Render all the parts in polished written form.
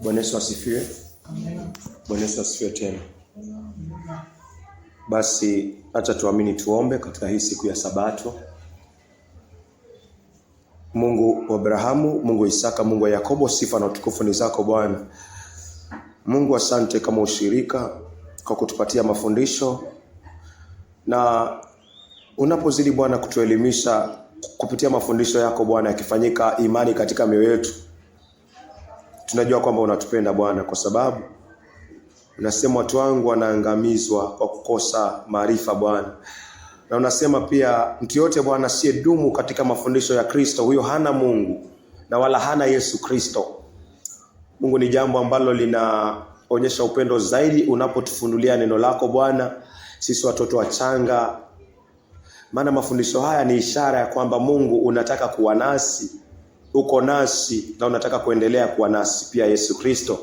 Bwana Yesu asifiwe. Bwana Yesu asifiwe tena. Basi acha tuamini tuombe katika hii siku ya Sabato. Mungu wa Abrahamu, Mungu wa Isaka, Mungu wa Yakobo, sifa na utukufu ni zako Bwana. Mungu, asante kama ushirika kwa kutupatia mafundisho, na unapozidi Bwana kutuelimisha kupitia mafundisho yako Bwana, yakifanyika imani katika mioyo yetu, tunajua kwamba unatupenda Bwana, kwa sababu unasema watu wangu wanaangamizwa kwa kukosa maarifa Bwana. Na unasema pia mtu yote Bwana asiyedumu katika mafundisho ya Kristo, huyo hana Mungu na wala hana Yesu Kristo. Mungu, ni jambo ambalo linaonyesha upendo zaidi unapotufunulia neno lako Bwana, sisi watoto wachanga. Maana mafundisho haya ni ishara ya kwamba Mungu unataka kuwa nasi, uko nasi na unataka kuendelea kuwa nasi pia Yesu Kristo.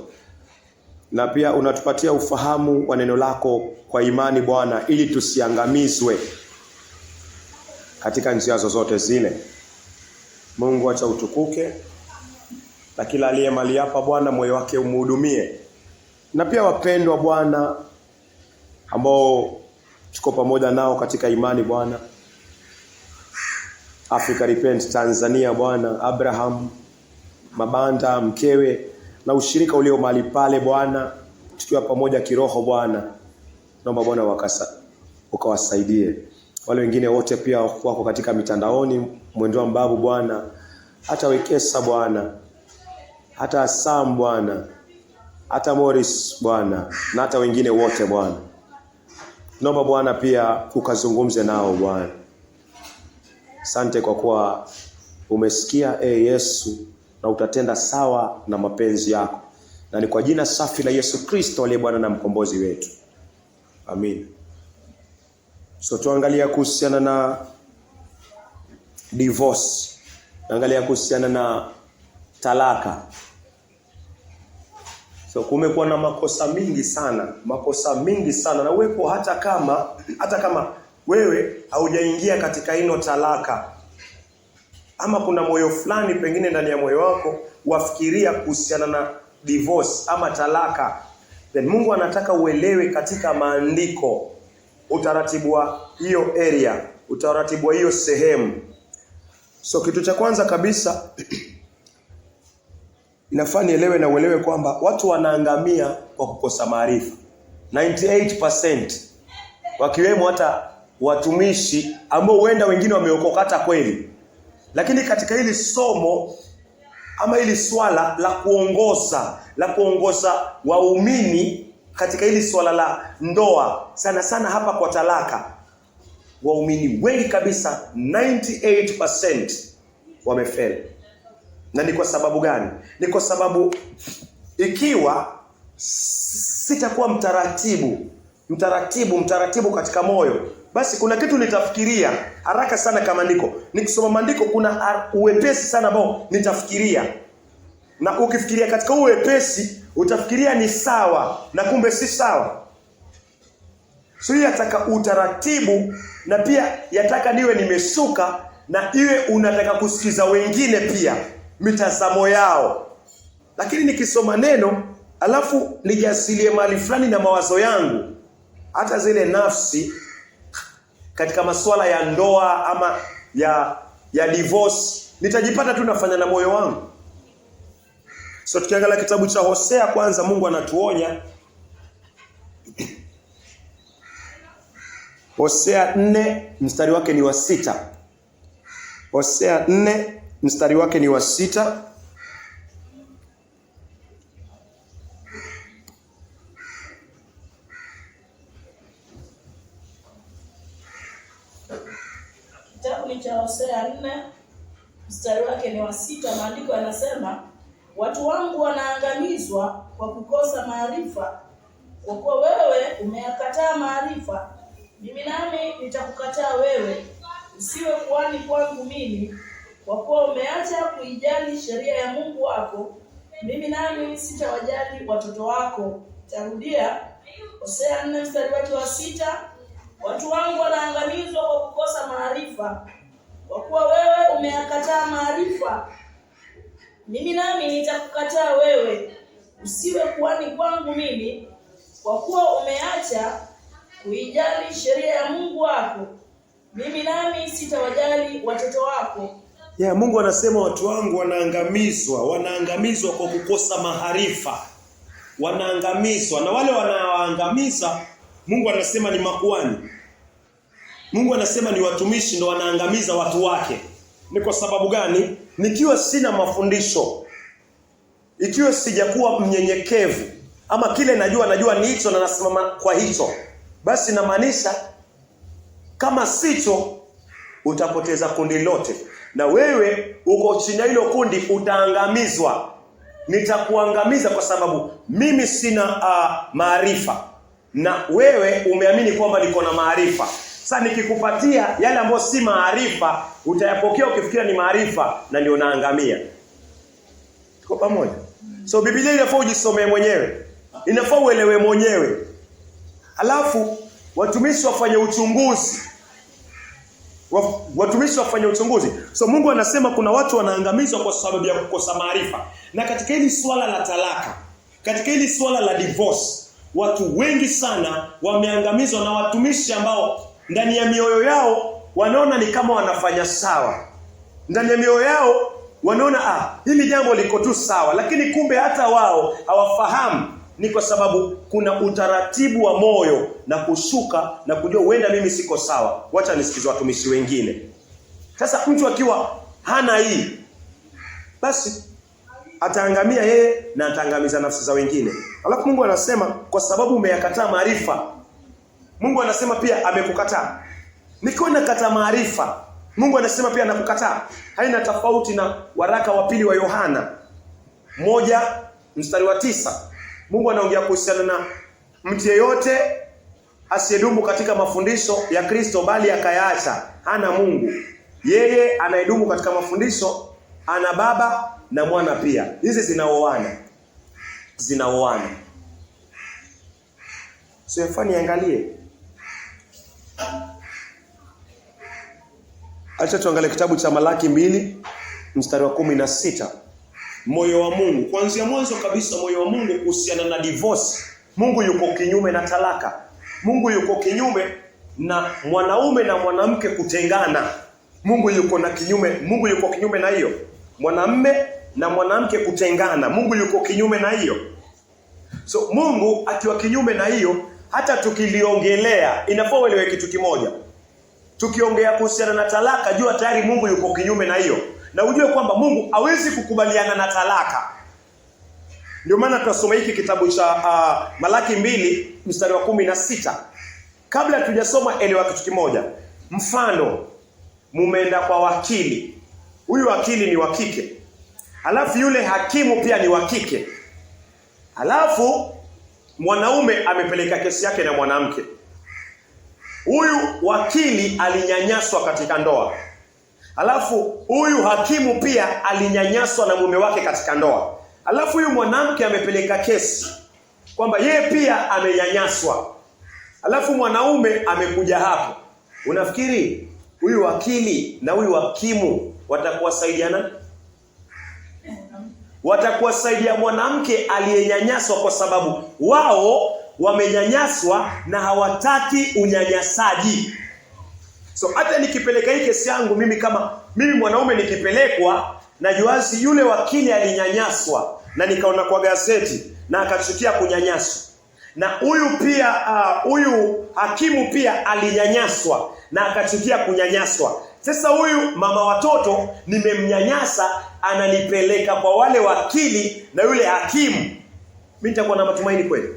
Na pia unatupatia ufahamu wa neno lako kwa imani Bwana, ili tusiangamizwe katika njia zozote zile. Mungu, acha utukuke, na kila aliye mali hapa Bwana, moyo wake umhudumie. Na pia wapendwa Bwana ambao tuko pamoja nao katika imani Bwana, Africa Repent Tanzania Bwana, Abraham Mabanda mkewe na ushirika ulio mahali pale Bwana, tukiwa pamoja kiroho Bwana, naomba Bwana ukawasaidie. Wale wengine wote pia wako katika mitandaoni, Mwendo Mbabu Bwana, hata Wekesa Bwana, hata Sam Bwana, hata Morris Bwana, na hata wengine wote Bwana, naomba Bwana pia ukazungumze nao Bwana. Asante kwa kuwa umesikia Yesu, na utatenda sawa na mapenzi yako. Na ni kwa jina safi la Yesu Kristo aliye Bwana na mkombozi wetu. Amin. So tuangalia kuhusiana na divorce. Tuangalia kuhusiana na talaka. So kumekuwa na makosa mingi sana na uwepo hata kama wewe haujaingia katika hino talaka, ama kuna moyo fulani pengine ndani ya moyo wako wafikiria kuhusiana na divorce ama talaka, then Mungu anataka uelewe katika maandiko utaratibu wa hiyo area, utaratibu wa hiyo sehemu. So kitu cha kwanza kabisa inafaa nielewe na uelewe kwamba watu wanaangamia kwa kukosa maarifa. 98% wakiwemo hata watumishi ambao huenda wengine wameokoka hata kweli. Lakini katika hili somo ama hili swala la kuongoza waumini katika hili swala la ndoa, sana sana hapa kwa talaka, waumini wengi kabisa 98% wamefeli. Na ni kwa sababu gani? Ni kwa sababu ikiwa sitakuwa mtaratibu katika moyo, basi kuna kitu nitafikiria haraka sana kama maandiko. Nikisoma maandiko kuna uwepesi sana ambao nitafikiria. Na ukifikiria katika uwepesi, utafikiria ni sawa na kumbe si sawa. So hii yataka utaratibu, na pia yataka niwe nimesuka, na iwe unataka kusikiza wengine pia mitazamo yao. Lakini nikisoma neno alafu nijasilie mali fulani na mawazo yangu, hata zile nafsi katika masuala ya ndoa ama ya divorce, nitajipata tu nafanya na moyo wangu. So tukiangalia kitabu cha Hosea kwanza, Mungu anatuonya. Hosea 4 mstari wake ni wa 6. Hosea 4 mstari wake ni wa 6. Kitabu cha Hosea 4 mstari wake ni wa 6, maandiko yanasema, watu wangu wanaangamizwa kwa kukosa maarifa. Kwa kuwa wewe umeyakataa maarifa, mimi nami nitakukataa wewe, usiwe kuhani kwangu mimi. Kwa kuwa umeacha kuijali sheria ya Mungu wako, mimi nami sitawajali watoto wako. Tarudia, Hosea 4 mstari wake wa 6, watu wangu wanaangamizwa kwa kukosa maarifa. Kwa kuwa wewe umeyakataa maarifa, mimi nami nitakukataa wewe, usiwe kuhani kwangu mimi, kwa kuwa umeacha kuijali sheria ya Mungu wako. Mimi nami sitawajali watoto wako. Mungu anasema watu wangu wanaangamizwa kwa kukosa maarifa. Wanaangamizwa, na wale wanaoangamiza Mungu anasema ni makuhani. Mungu anasema ni watumishi ndio wanaangamiza watu wake. Ni kwa sababu gani? Nikiwa sina mafundisho, ikiwa sijakuwa mnyenyekevu, ama kile najua ni hicho na nasimama kwa hicho, basi inamaanisha kama sicho utapoteza kundi lote, na wewe uko chini ya hilo kundi utaangamizwa. Nitakuangamiza kwa sababu mimi sina maarifa, na wewe umeamini kwamba niko na maarifa. Sasa nikikupatia yale ambayo si maarifa, utayapokea ukifikiria ni maarifa, na ndio unaangamia. Tuko pamoja? So Biblia inafaa ujisomee mwenyewe, inafaa uelewe mwenyewe. Alafu watumishi wafanye uchunguzi. Watumishi wafanye uchunguzi. So Mungu anasema kuna watu wanaangamizwa kwa sababu ya kukosa maarifa. Na katika hili swala la talaka, katika hili swala la divorce, watu wengi sana wameangamizwa na watumishi ambao ndani ya mioyo yao wanaona ni kama wanafanya sawa. Ndani ya mioyo yao wanaona hili jambo liko tu sawa, lakini kumbe hata wao hawafahamu. Ni kwa sababu kuna utaratibu wa moyo na kushuka na kujua huenda mimi siko sawa. Wacha nisikize watumishi wengine. Sasa mtu akiwa hana hii, basi ataangamia yeye na ataangamiza nafsi za wengine. Alafu Mungu anasema kwa sababu umeyakataa maarifa, Mungu anasema pia amekukataa. Nikiwa nakataa maarifa, Mungu anasema pia anakukataa. Haina tofauti na waraka wa pili wa Yohana 1:9. Mungu anaongea kuhusiana na mtu yeyote asiyedumu katika mafundisho ya Kristo bali akayaacha, hana Mungu. Yeye anayedumu katika mafundisho ana Baba na Mwana pia. Hizi zinaoana. So yafani angalie. Acha tuangalie kitabu cha Malaki 2:16. Moyo wa Mungu. Kuanzia mwanzo kabisa moyo wa Mungu kuhusiana na divorce. Mungu yuko kinyume na talaka. Mungu yuko kinyume na mwanaume na mwanamke kutengana. Mungu yuko kinyume na hiyo. Mwanamume na mwanamke kutengana. Mungu yuko kinyume na hiyo. So Mungu akiwa kinyume na hiyo, hata tukiliongelea inafaa uelewe kitu kimoja. Tukiongea kuhusiana na talaka, jua tayari Mungu yuko kinyume na hiyo. Na ujue kwamba Mungu hawezi kukubaliana na talaka. Ndio maana tunasoma hiki kitabu cha Malaki 2:16. Kabla tujasoma elewa kitu kimoja. Mfano, mumeenda kwa wakili. Huyu wakili ni wa kike. Alafu yule hakimu pia ni wa kike. Alafu mwanaume amepeleka kesi yake na mwanamke. Huyu wakili alinyanyaswa katika ndoa. Alafu huyu hakimu pia alinyanyaswa na mume wake katika ndoa. Alafu huyu mwanamke amepeleka kesi kwamba yeye pia amenyanyaswa. Alafu mwanaume amekuja hapo. Unafikiri huyu wakili na huyu hakimu watakuwa saidiana? Watakuwa saidia mwanamke aliyenyanyaswa kwa sababu wao wamenyanyaswa na hawataki unyanyasaji. So hata nikipeleka hii kesi yangu mimi mwanaume nikipelekwa na juazi yule wakili alinyanyaswa na nikaona kwa gazeti na akachukia kunyanyaswa. Na huyu hakimu pia alinyanyaswa na akachukia kunyanyaswa. Sasa huyu mama watoto nimemnyanyasa, ananipeleka kwa wale wakili na yule hakimu. Mimi nitakuwa na matumaini kweli?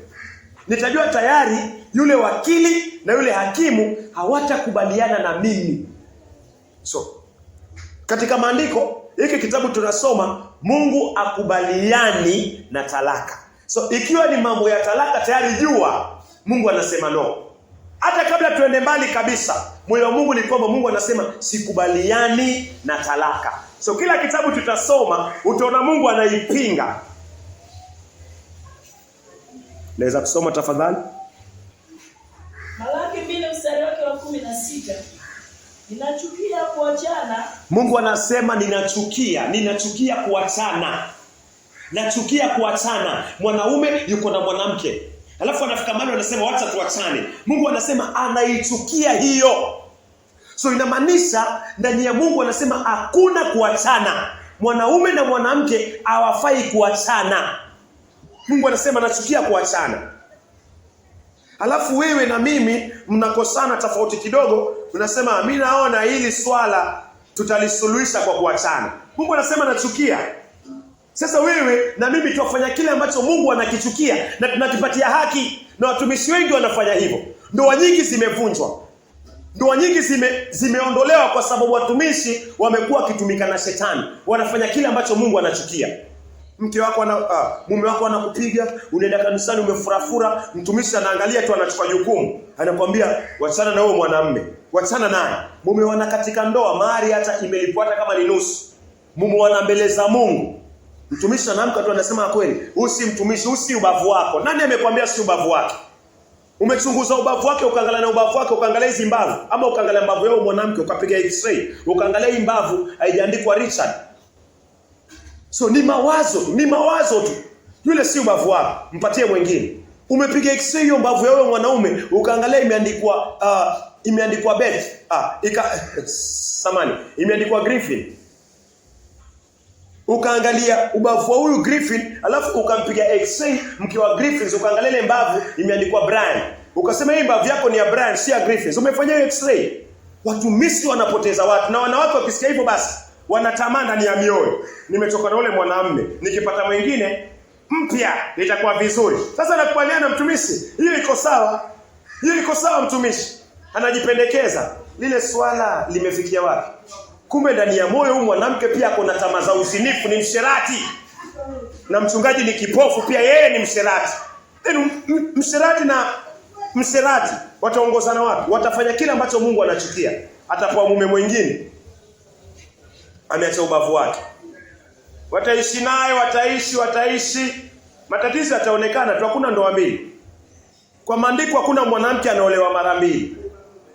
Nitajua tayari yule wakili na yule hakimu hawatakubaliana na mimi. So katika maandiko hiki kitabu tunasoma Mungu akubaliani na talaka. So ikiwa ni mambo ya talaka tayari jua Mungu anasema no. Hata kabla tuende mbali kabisa, moyo wa Mungu ni kwamba Mungu anasema sikubaliani na talaka. So kila kitabu tutasoma utaona Mungu anaipinga. Naweza kusoma tafadhali? Malaki 2:16. Ninachukia kuachana. Mungu anasema ninachukia kuachana. Nachukia kuachana. Mwanaume yuko na mwanamke, alafu anafika mahali anasema wacha tuachane. Mungu anasema anaichukia hiyo. So inamaanisha ndani ya Mungu anasema hakuna kuachana. Mwanaume na mwanamke hawafai kuachana. Mungu anasema nachukia kuachana. Alafu wewe na mimi mnakosana tofauti kidogo, unasema mimi naona hili swala tutalisuluhisha kwa kuachana. Mungu anasema nachukia. Sasa wewe na mimi tuwafanya kile ambacho Mungu anakichukia na tunakipatia haki, na watumishi wengi wanafanya hivyo. Ndoa nyingi zimevunjwa. Ndoa nyingi zimeondolewa kwa sababu watumishi wamekuwa wakitumika na shetani. Wanafanya kile ambacho Mungu anachukia. Mke wako mume wako anakupiga, unaenda kanisani umefurafura, mtumishi anaangalia tu, anachukua jukumu. Anakuambia wachana na huyo mwanamume, wachana naye. Mume wana katika ndoa, mahari hata imelipwa hata kama ni nusu. Mume wana mbele za Mungu. Mtumishi anaamka tu anasema kweli, usi mtumishi, usi ubavu wako. Nani amekwambia si ubavu wake? Umechunguza ubavu wake, ukaangalia na ubavu wake, ukaangalia hizi mbavu, ama ukaangalia mbavu yao mwanamke, ukapiga x-ray, ukaangalia hii mbavu haijaandikwa Richard. So ni mawazo tu. Yule si ubavu wako, mpatie mwingine. Umepiga x-ray hiyo mbavu yao mwanaume, ukaangalia imeandikwa Beth, imeandikwa Griffin. Ukaangalia ubavu wa huyu Griffin, alafu ukampiga x-ray mke wa Griffin, ukaangalia ile mbavu imeandikwa Brian. Ukasema hii mbavu yako ni ya Brian, si ya Griffin. Umefanya x-ray. Watumishi wanapoteza watu, na wanawake wakisikia hivyo basi wanatamani ndani ya mioyo, nimetoka na ule mwanamume, nikipata mwingine mpya itakuwa vizuri. Sasa nakubaliana na mtumishi, hiyo iko sawa. Hiyo iko sawa, mtumishi anajipendekeza. Lile swala limefikia wapi? Kumbe ndani ya moyo huyu mwanamke pia kuna tamaa za uzinifu, ni msherati. Na mchungaji ni kipofu pia, yeye ni msherati. Msherati na msherati wataongozana wapi? Watafanya kile ambacho Mungu anachukia. Atapoa mume mwingine, ameacha ubavu wake. Wataishi naye, wataishi. Matatizo yataonekana tu, hakuna ndoa mbili. Kwa maandiko hakuna mwanamke anaolewa mara mbili.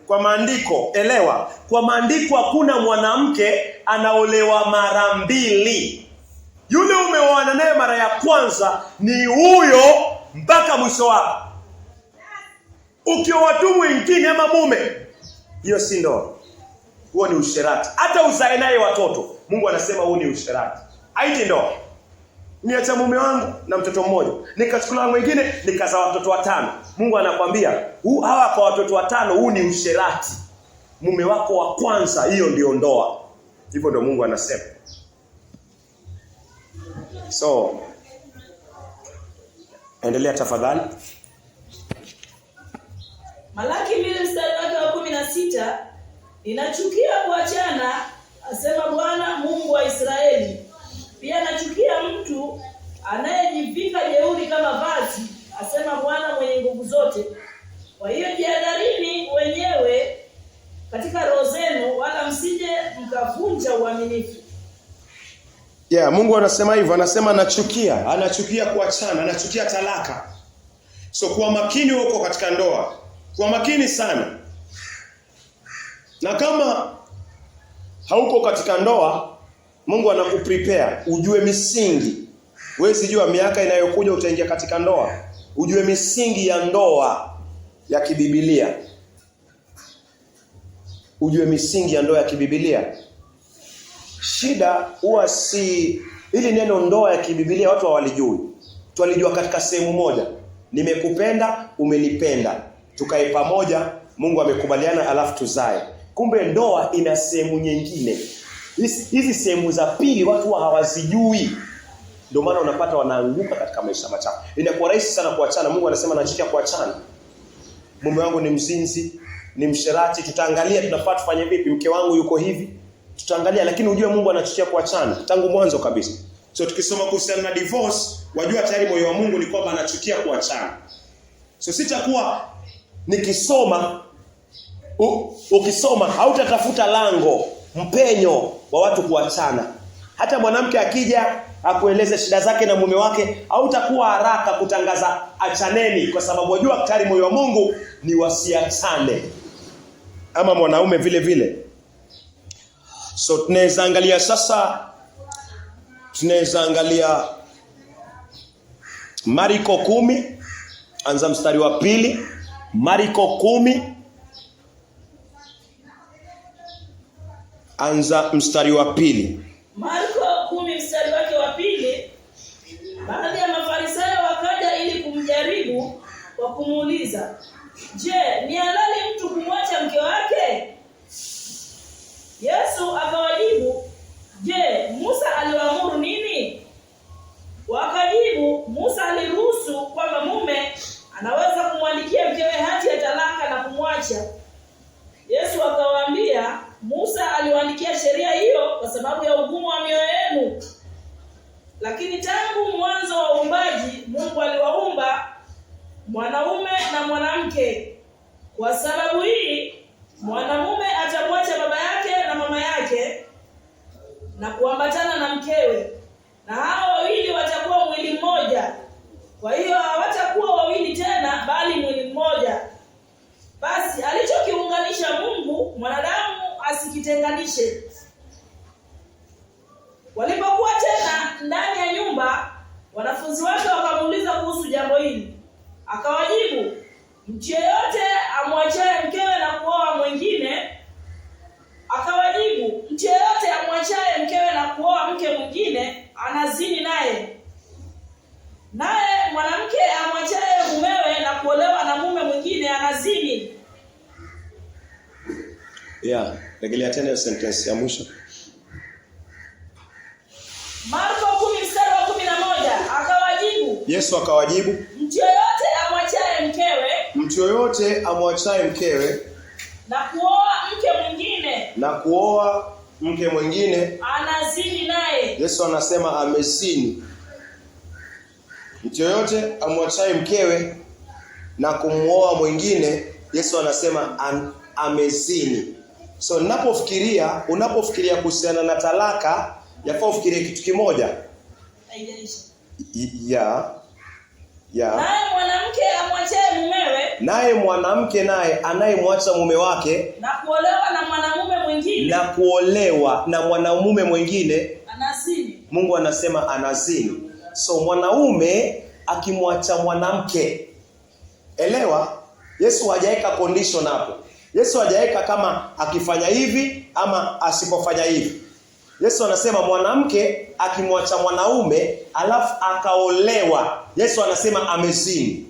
Kwa maandiko, elewa, kwa maandiko hakuna mwanamke anaolewa mara mbili. Yule umeoana naye mara ya kwanza ni huyo mpaka mwisho wako. Ukioa tu mwingine ama mume, hiyo si ndoa. Huo ni usherati. Hata uzae naye watoto, Mungu anasema huo ni usherati. Haiti ndoa. Niacha mume wangu na mtoto mmoja, nikachukua mwingine nikazaa watoto 5. Mungu anakwambia, hawa kwa watoto 5 huu ni usherati. Mume wako wa kwanza, hiyo ndio ndoa. Hivyo ndio Mungu anasema. So, endelea tafadhali. Malaki 2:16, ninachukia kuachana, asema Bwana Mungu wa Israeli. Pia nachukia mtu anayejivika jeuri kama vazi, asema Bwana mwenye nguvu zote. Kwa hiyo jihadharini wenyewe katika roho zenu, wala msije mkavunja uaminifu. Mungu anasema hivyo, anasema anachukia kuachana, anachukia talaka. So kwa makini huko katika ndoa. Kwa makini sana. Na kama hauko katika ndoa, Mungu anakuprepare ujue misingi. Wewe sijua miaka inayokuja utaingia katika ndoa, ujue misingi ya ndoa ya kibibilia. Ujue misingi ya ndoa ya kibibilia. Shida huwa si ili neno ndoa ya kibibilia watu hawalijui. Tualijua katika sehemu moja. Nimekupenda, umenipenda. Tukae pamoja, Mungu amekubaliana, alafu tuzae. Kumbe ndoa ina sehemu nyingine. Hizi sehemu za pili watu hawazijui. Ndio maana unapata wanaanguka katika maisha machafu. Inakuwa rahisi sana kuachana. Mungu anasema anachukia kuachana. Mume wangu ni mzinzi, ni msherati, tutaangalia tunafaa tufanye vipi. Mke wangu yuko hivi, tutaangalia. Lakini ujue Mungu anachukia kuachana tangu mwanzo kabisa. So tukisoma kuhusiana na divorce, wajua tayari moyo wa Mungu ni kwamba anachukia kuachana. So sitakuwa nikisoma ukisoma hautatafuta lango, mpenyo wa watu kuachana. Hata mwanamke akija akueleze shida zake na mume wake, hautakuwa haraka kutangaza achaneni, kwa sababu wajua tayari moyo wa Mungu ni wasiachane. Ama mwanaume vile vile. So tunaweza angalia Marko 10 anza mstari wa 2. Marko 10 anza mstari wa 2. Marko 10 mstari wake wa 2. Baadhi ya Mafarisayo wakaja ili kumjaribu kwa kumuuliza, "Je, ni halali mtu kumwacha mke wake?" Yesu akawajibu, "Je, Musa aliwaamuru nini?" Wakajibu, "Musa aliruhusu kwamba mume anaweza kumwandikia mkewe hati ya talaka na kumwacha." Yesu akawaambia, "Musa aliwaandikia sheria hiyo kwa sababu ya ugumu wa mioyo yenu. Lakini tangu mwanzo wa uumbaji Mungu aliwaumba mwanaume na mwanamke. Kwa sababu hii mwanamume atamwacha baba yake na mama yake na kuambatana na mkewe, na hao wawili watakuwa mwili mmoja. Kwa hiyo hawatakuwa wawili tena bali mwili mmoja. Basi alichokiunganisha Mungu mwanadamu asikitenganishe." Walipokuwa tena ndani ya nyumba, wanafunzi wake wakamuuliza kuhusu jambo hili. Akawajibu, "Mtu yeyote amwachaye mkewe na kuoa mwingine mke mwingine anazini naye. Naye mwanamke amwachaye mumewe na kuolewa na mume mwingine anazini." Rejelea tena hiyo sentence ya mwisho. Marko 10 mstari wa 11. Akawajibu, Yesu akawajibu, "Mtu yeyote amwachaye mkewe na kuoa mke mwingine anazini naye." Yesu anasema amezini. Mtu yoyote amwachaye mkewe na kumuoa mwingine, Yesu anasema amezini. So unapofikiria kuhusiana na talaka, yafaa ufikirie kitu kimoja. Naye mwanamke naye anayemwacha mume wake na kuolewa na mwanamume mwingine anazini. Mungu anasema anazini. So mwanaume akimwacha mwanamke, elewa, Yesu hajaweka condition hapo. Yesu hajaweka kama akifanya hivi ama asipofanya hivi. Yesu anasema mwanamke akimwacha mwanaume alafu akaolewa, Yesu anasema amezini.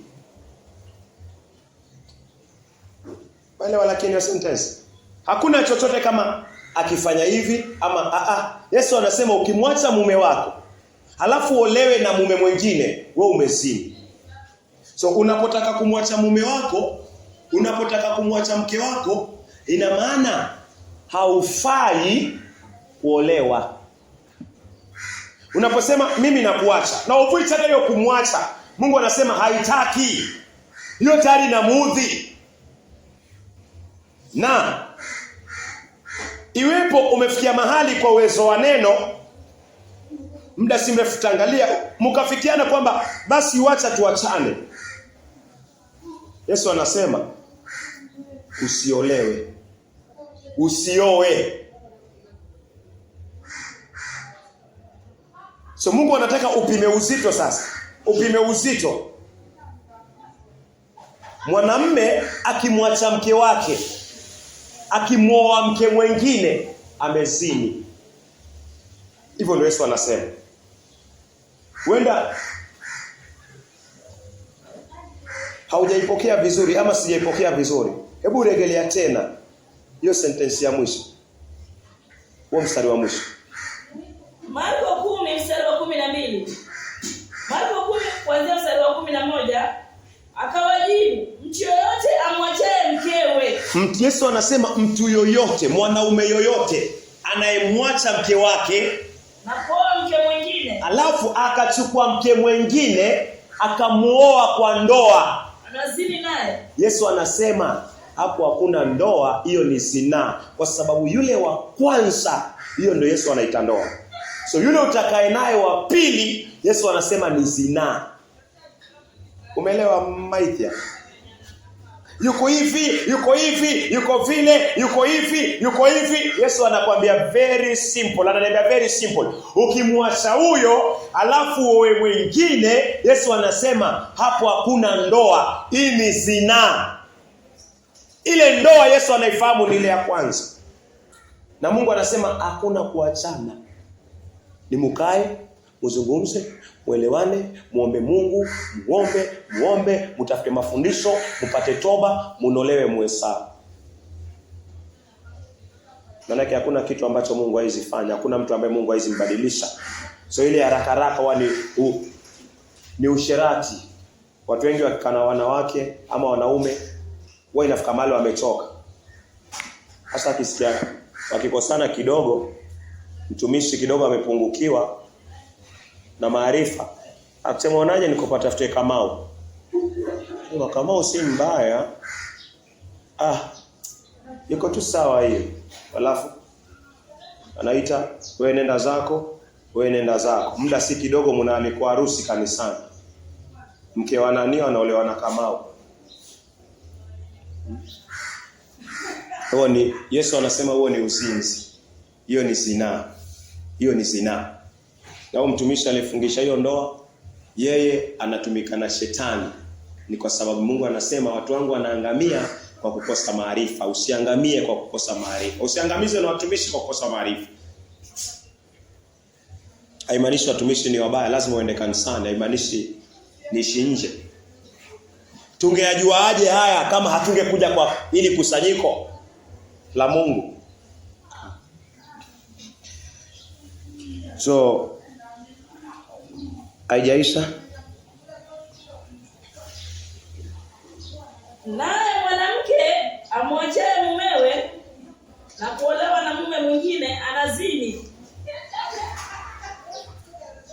Elewa lakini hiyo sentence. Hakuna chochote kama akifanya hivi ama Yesu anasema ukimwacha mume wako alafu olewe na mume mwingine, wewe umezini. So unapotaka kumwacha mume wako, unapotaka kumwacha mke wako, ina maana haufai kuolewa. Unaposema mimi nakuacha na uvuitaka hiyo kumwacha, Mungu anasema haitaki. Hiyo tayari inamuudhi. Na iwepo umefikia mahali kwa uwezo wa neno, muda si mrefu tangalia mkafikiana kwamba basi wacha tuachane, Yesu anasema usiolewe, usioe. So Mungu anataka upime uzito sasa. Upime uzito. Mwanamume akimwacha mke wake, akimwoa mke mwingine, amezini. Hivyo ndio Yesu anasema. Wenda haujaipokea vizuri ama sijaipokea vizuri. Hebu rejelea tena hiyo sentence ya mwisho. Huo mstari wa mwisho. Marko 10 mstari wa 12. Marko 10 kuanzia mstari wa 11. Akawajibu, "Mtu yoyote amwachaye mkewe." Yesu anasema mtu yoyote, mwanaume yoyote anayemwacha mke wake na kuoa mke mwingine, alafu akachukua mke mwingine akamuoa kwa ndoa, anazini naye. Yesu anasema hapo hakuna ndoa, hiyo ni zinaa, kwa sababu yule wa kwanza, hiyo ndio Yesu anaita ndoa. So yule utakaye naye wa pili, Yesu anasema ni zinaa. Umeelewa maithia? yuko hivi, yuko hivi, yuko vile, yuko hivi, yuko hivi. Yesu anakuambia very simple, ananiambia very simple. Ukimwacha huyo alafu wewe mwingine, Yesu anasema hapo hakuna ndoa. Hii ni zinaa. Ile ndoa Yesu anaifahamu ni ile ya kwanza. Na Mungu anasema hakuna kuachana. Ni mkae, mzungumze, muelewane, muombe Mungu, muombe, mtafute mafundisho, mpate toba, munolewe muhesabu. Maana hakuna kitu ambacho Mungu hawezi fanya, hakuna mtu ambaye Mungu hawezi mbadilisha. So ile haraka ni usherati. Watu wengi wakikana wanawake ama wanaume wao inafika mahali wamechoka. Hasa akisikia wakikosana kidogo, mtumishi kidogo amepungukiwa na maarifa, akisema unaje nikopatafute Kamau. Kwa Kamau si mbaya. Yuko tu sawa hiyo. Alafu anaita wewe nenda zako, wewe nenda zako. Muda si kidogo mnaalikwa harusi kanisani. Mke wa nani anaolewa na Kamau. Huo ni Yesu anasema huo ni uzinzi. Hiyo ni zinaa. Hiyo ni zinaa. Na huyo mtumishi alifungisha hiyo ndoa, yeye anatumika na shetani. Ni kwa sababu Mungu anasema watu wangu wanaangamia kwa kukosa maarifa. Usiangamie kwa kukosa maarifa. Usiangamizwe na watumishi kwa kukosa maarifa. Haimaanishi watumishi ni wabaya, lazima uende kanisani. Haimaanishi niishi nje. Tungeyajua aje haya kama hatungekuja kwa ili kusanyiko la Mungu? So haijaisha. Naye mwanamke amwachaye mumewe na kuolewa na mume mwingine anazini.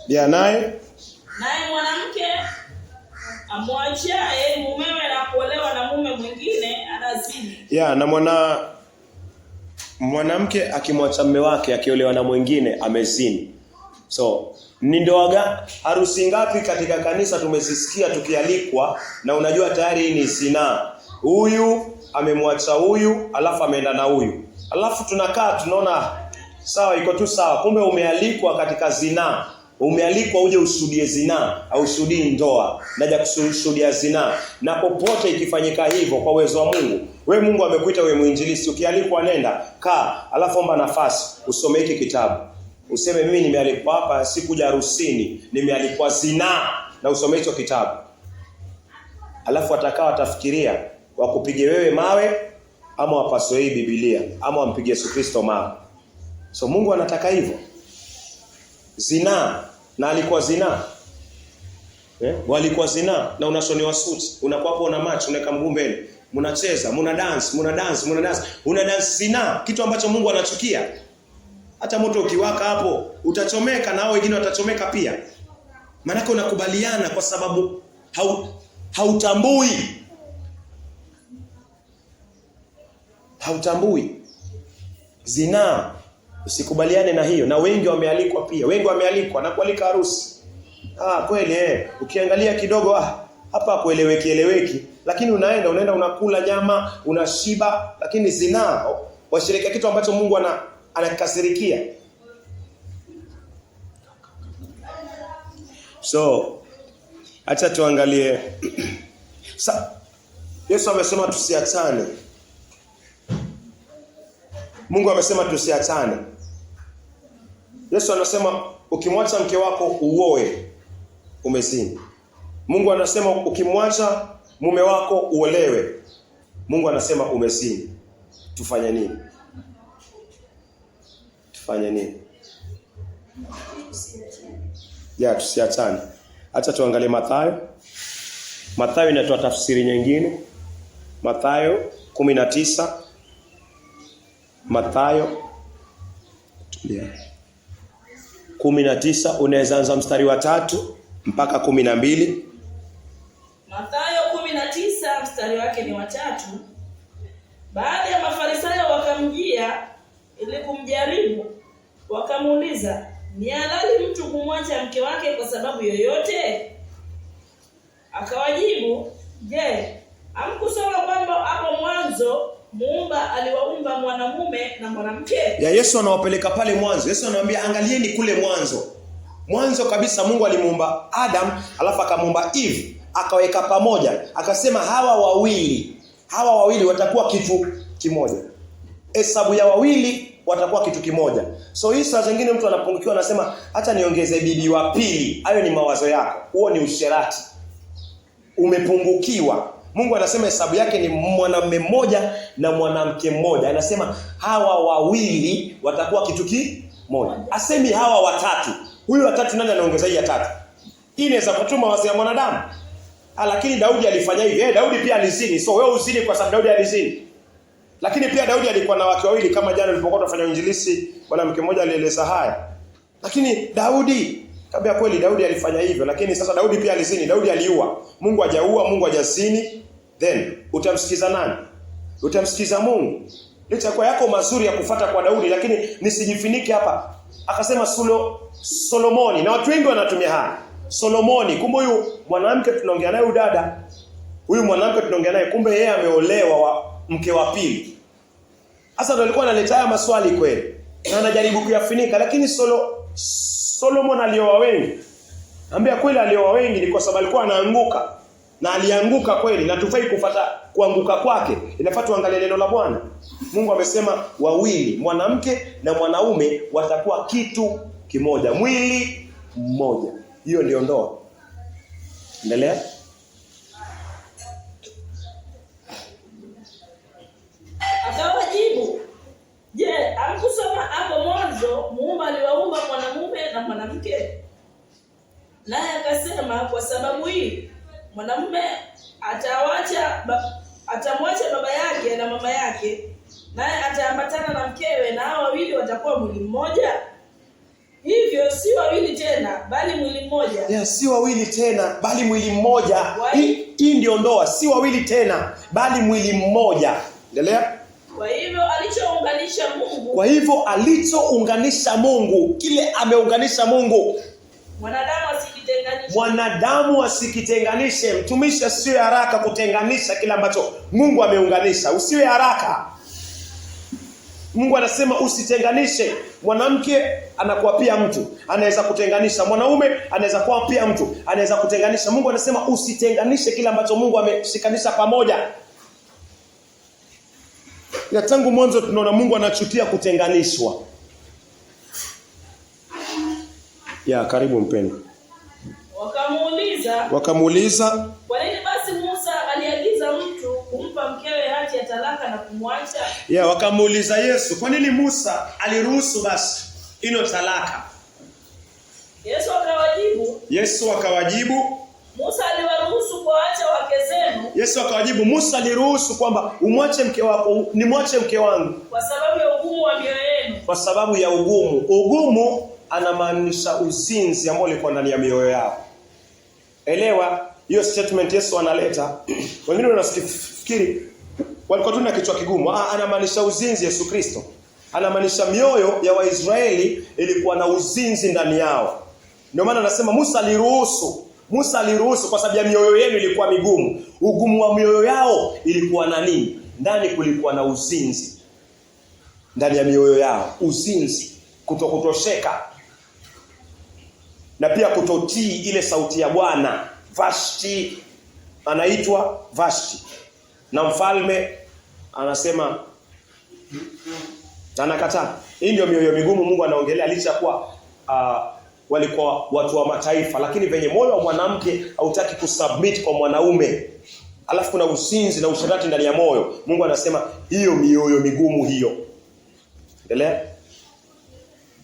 Naye mwanamke amwachaye mumewe na kuolewa na mume mwingine anazini. Na mwanamke akimwacha mume wake akiolewa na mwingine amezini. So ni ndoa harusi ngapi katika kanisa tumezisikia tukialikwa na unajua tayari hii ni zinaa. Huyu amemwacha huyu alafu ameenda na huyu. Alafu tunakaa tunaona sawa, iko tu sawa. Kumbe umealikwa katika zinaa. Umealikwa uje ushuhudie zinaa au ushuhudie ndoa. Naja kushuhudia zinaa. Na popote ikifanyika hivyo kwa uwezo wa Mungu. Mungu amekuita wewe mwinjilisti, ukialikwa nenda, kaa, alafu omba nafasi, usome hiki kitabu. Useme mimi nimealikwa hapa si kuja harusini, nimealikwa zinaa, na usome hicho kitabu. Alafu watafikiria wakupige wewe mawe ama wapaswe hii Biblia ama wampige Yesu Kristo mawe. So Mungu anataka hivyo. Zinaa, na alikuwa zinaa. Walikuwa zinaa na unashonewa suti, unakuwa hapo una match, unaweka mguu mbele, mnacheza, mna dance zinaa, kitu ambacho Mungu anachukia. Hata moto ukiwaka hapo utachomeka na hao wengine watachomeka pia. Maana unakubaliana kwa sababu hautambui zinaa. Usikubaliane na hiyo. Na wengi wamealikwa pia. Wengi wamealikwa na kualika harusi. Kweli ukiangalia kidogo hapa kueleweki. Lakini unaenda unakula nyama, unashiba, lakini zinaa. Washirika kitu ambacho Mungu anakasirikia. So acha tuangalie. Yesu amesema tusiachane. Mungu amesema tusiachane. Yesu anasema ukimwacha mke wako uoe, umezini. Mungu anasema ukimwacha mume wako uolewe, Mungu anasema umezini. Tufanye nini? Tusiachane. Acha tuangalie Mathayo. Mathayo inatoa tafsiri nyingine. Mathayo 19. Mathayo 19, unaweza anza mstari wa 3 mpaka 12. Mathayo 19 mstari wake ni wa 3. Baadhi ya Mafarisayo wakamjia ili kumjaribu, wakamuuliza, ni halali mtu kumwacha mke wake kwa sababu yoyote? Akawajibu, je, hamkusoma kwamba mwanzo Muumba aliwaumba mwanamume na mwanamke. Ya Yesu anawapeleka pale mwanzo. Yesu anawaambia angalieni kule mwanzo. Mwanzo kabisa Mungu alimuumba Adam, alafu akamuumba Eve, akaweka pamoja. Akasema hawa wawili watakuwa kitu kimoja. Hesabu ya wawili watakuwa kitu kimoja. So hii saa zingine mtu anapungukiwa anasema acha niongeze bibi wa pili. Hayo ni mawazo yako. Huo ni usherati. Umepungukiwa. Mungu anasema hesabu yake ni mwanamume mmoja na mwanamke mmoja. Anasema hawa wawili watakuwa kitu kimoja. Asemi hawa watatu. Huyu watatu nani anaongeza hii ya tatu? Hii inaweza kutuma wazo ya mwanadamu. Lakini Daudi alifanya hivi. Daudi pia alizini. So wewe uzini kwa sababu Daudi alizini. Lakini pia Daudi alikuwa na wake wawili kama jana tulipokuwa tunafanya injilisi, mwanamke mmoja alieleza haya. Lakini Daudi, kabla kweli Daudi alifanya hivyo, lakini sasa Daudi pia alizini, Daudi aliua. Mungu hajaua, Mungu hajazini. Then utamsikiza nani? Utamsikiza Mungu. Licha kwa yako mazuri ya kufuata kwa Daudi, lakini nisijifinike hapa. Akasema Solomoni, na watu wengi wanatumia haya. Solomoni, kumbe huyu mwanamke tunaongea naye udada. Huyu mwanamke tunaongea naye kumbe yeye ameolewa mke wa pili. Sasa ndio alikuwa analeta haya maswali kweli. Na anajaribu kuyafinika, lakini Solomon alioa wengi. Naambia kweli alioa wengi ni kwa sababu alikuwa anaanguka. Na alianguka kweli, na tufai kufuata kuanguka kwake. Inafaa tuangalie neno la Bwana. Mungu amesema wawili, mwanamke na mwanaume watakuwa kitu kimoja, mwili mmoja. Hiyo ndio ndoa. Endelea. Akawajibu, je, hamkusoma hapo mwanzo Muumba aliwaumba mwanamume na mwanamke? Naye akasema kwa sababu hii mwanamume atamwacha baba yake na mama yake, naye ataambatana na mkewe, na hao wawili watakuwa mwili mmoja. Hivyo si wawili tena bali mwili mmoja. Si wawili tena bali mwili mmoja. Hii ndio ndoa, si wawili tena bali mwili mmoja. Endelea. Kwa hivyo alichounganisha Mungu, kile ameunganisha Mungu, mwanadamu asikitenganishe. Mtumishi asiwe haraka kutenganisha kile ambacho Mungu ameunganisha. Usiwe haraka. Mungu anasema usitenganishe. Mwanamke anakuwa pia mtu, anaweza kutenganisha. Mwanaume anaweza kuwa pia mtu, anaweza kutenganisha. Mungu anasema usitenganishe kile ambacho Mungu ameshikanisha pamoja. Ya tangu mwanzo tunaona Mungu anachukia kutenganishwa. Ya karibu mpendwa. Wakamuuliza, kwa nini basi Musa aliagiza mtu kumpa mkewe hati ya talaka na kumwacha? Wakamuuliza Yesu, kwa nini Musa aliruhusu basi ino talaka? Yesu akawajibu, Musa aliwaruhusu kuacha wake zenu. Yesu akawajibu, Musa aliruhusu kwamba umwache mke wako, nimwache mke wangu kwa sababu ya ugumu wa mioyo yenu. Kwa sababu ya ugumu. Ugumu anamaanisha uzinzi ambao ulikuwa ndani ya mioyo yao. Elewa hiyo statement Yesu analeta. Wengine wanafikiri walikuwa tuna kichwa kigumu. Anamaanisha uzinzi Yesu Kristo. Anamaanisha mioyo ya Waisraeli ilikuwa na uzinzi ndani yao. Ndio maana anasema Musa aliruhusu kwa sababu ya mioyo yenu ilikuwa migumu. Ugumu wa mioyo yao ilikuwa na nini? Ndani kulikuwa na uzinzi. Ndani ya mioyo yao, uzinzi, kutokutosheka. Na pia kutotii ile sauti ya Bwana. Vashti anaitwa Vashti. Na mfalme anasema anakataa. Hii ndio mioyo migumu Mungu anaongelea, licha kuwa walikuwa watu wa mataifa, lakini venye moyo wa mwanamke hautaki kusubmit kwa mwanaume. Alafu kuna usinzi na usharati ndani ya moyo. Mungu anasema hiyo mioyo migumu hiyo. Endelea.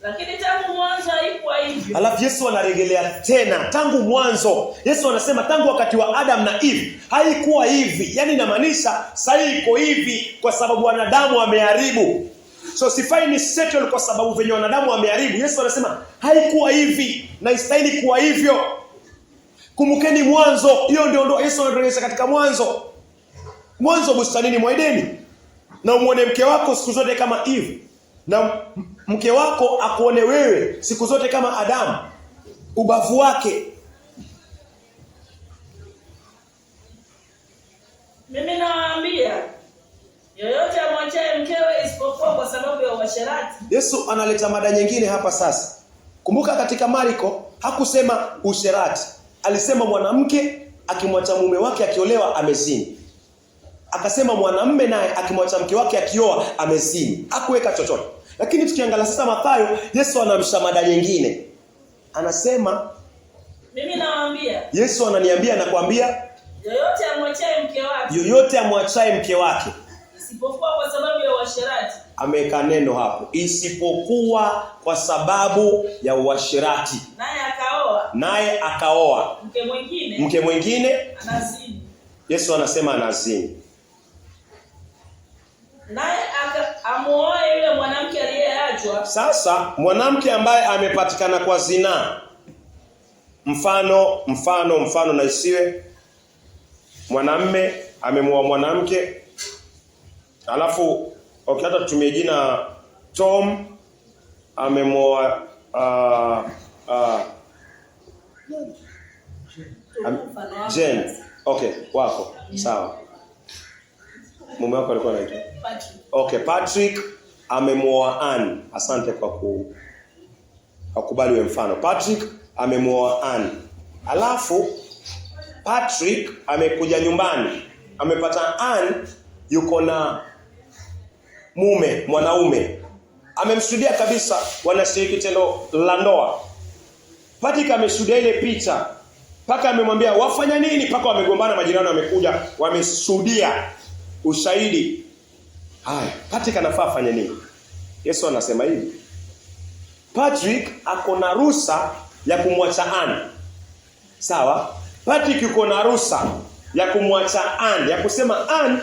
Lakini tangu mwanzo haikuwa hivyo. Alafu Yesu anarejelea tena tangu mwanzo. Yesu anasema tangu wakati wa Adam na Eve haikuwa hivi. Yaani inamaanisha sasa iko hivi kwa sababu wanadamu wameharibu. So sifai ni settle kwa sababu venye wanadamu wameharibu. Yesu anasema haikuwa hivi na istahili kuwa hivyo. Kumbukeni mwanzo. Hiyo ndio Yesu anarejelea katika mwanzo. Mwanzo bustanini mwa Edeni. Na umuone mke wako siku zote kama Eve. Na mke wako akuone wewe siku zote kama Adamu, ubavu wake. Mimi nawaambia uasherati. Yesu analeta mada nyingine hapa sasa. Kumbuka katika Marko hakusema usherati. Alisema mwanamke akimwacha mume wake akiolewa amezini. Akasema mwanamume naye akimwacha mke wake akioa amezini. Hakuweka chochote. Lakini tukiangalia sasa Mathayo, Yesu anamsha mada nyingine. Anasema mimi nawaambia. Yesu ananiambia na kuambia yoyote amwachaye mke wake. Yoyote amwachaye mke wake. Isipokuwa kwa sababu ya uasherati. Ameweka neno hapo. Isipokuwa kwa sababu ya uasherati. Naye akaoa. Mke mwingine anazini. Yesu anasema anazini. Naye amuoe yule mwanamke aliyeachwa. Sasa mwanamke ambaye amepatikana kwa zinaa. Mfano na isiwe mwanamme amemuoa mwanamke. Alafu hata tutumie jina Tom amemuoa Jen. Okay, wako. Sawa. Mume wako alikuwa anaitwa Patrick. Okay, Patrick amemuoa Ann. Asante kwa kukubali wewe mfano. Patrick amemuoa Ann. Alafu Patrick amekuja nyumbani. Amepata Ann yuko na mwanaume. Amemshuhudia kabisa wanashiriki tendo la ndoa. Patrick ameshuhudia ile picha. Paka amemwambia wafanya nini? Paka wamegombana, majirani wamekuja, wameshuhudia ushahidi. Haya, Patrick anafaa afanye nini? Yesu anasema hivi. Patrick ako na ruhusa ya kumwacha Ann. Sawa? Patrick yuko na ruhusa ya kumwacha Ann, ya kusema Ann,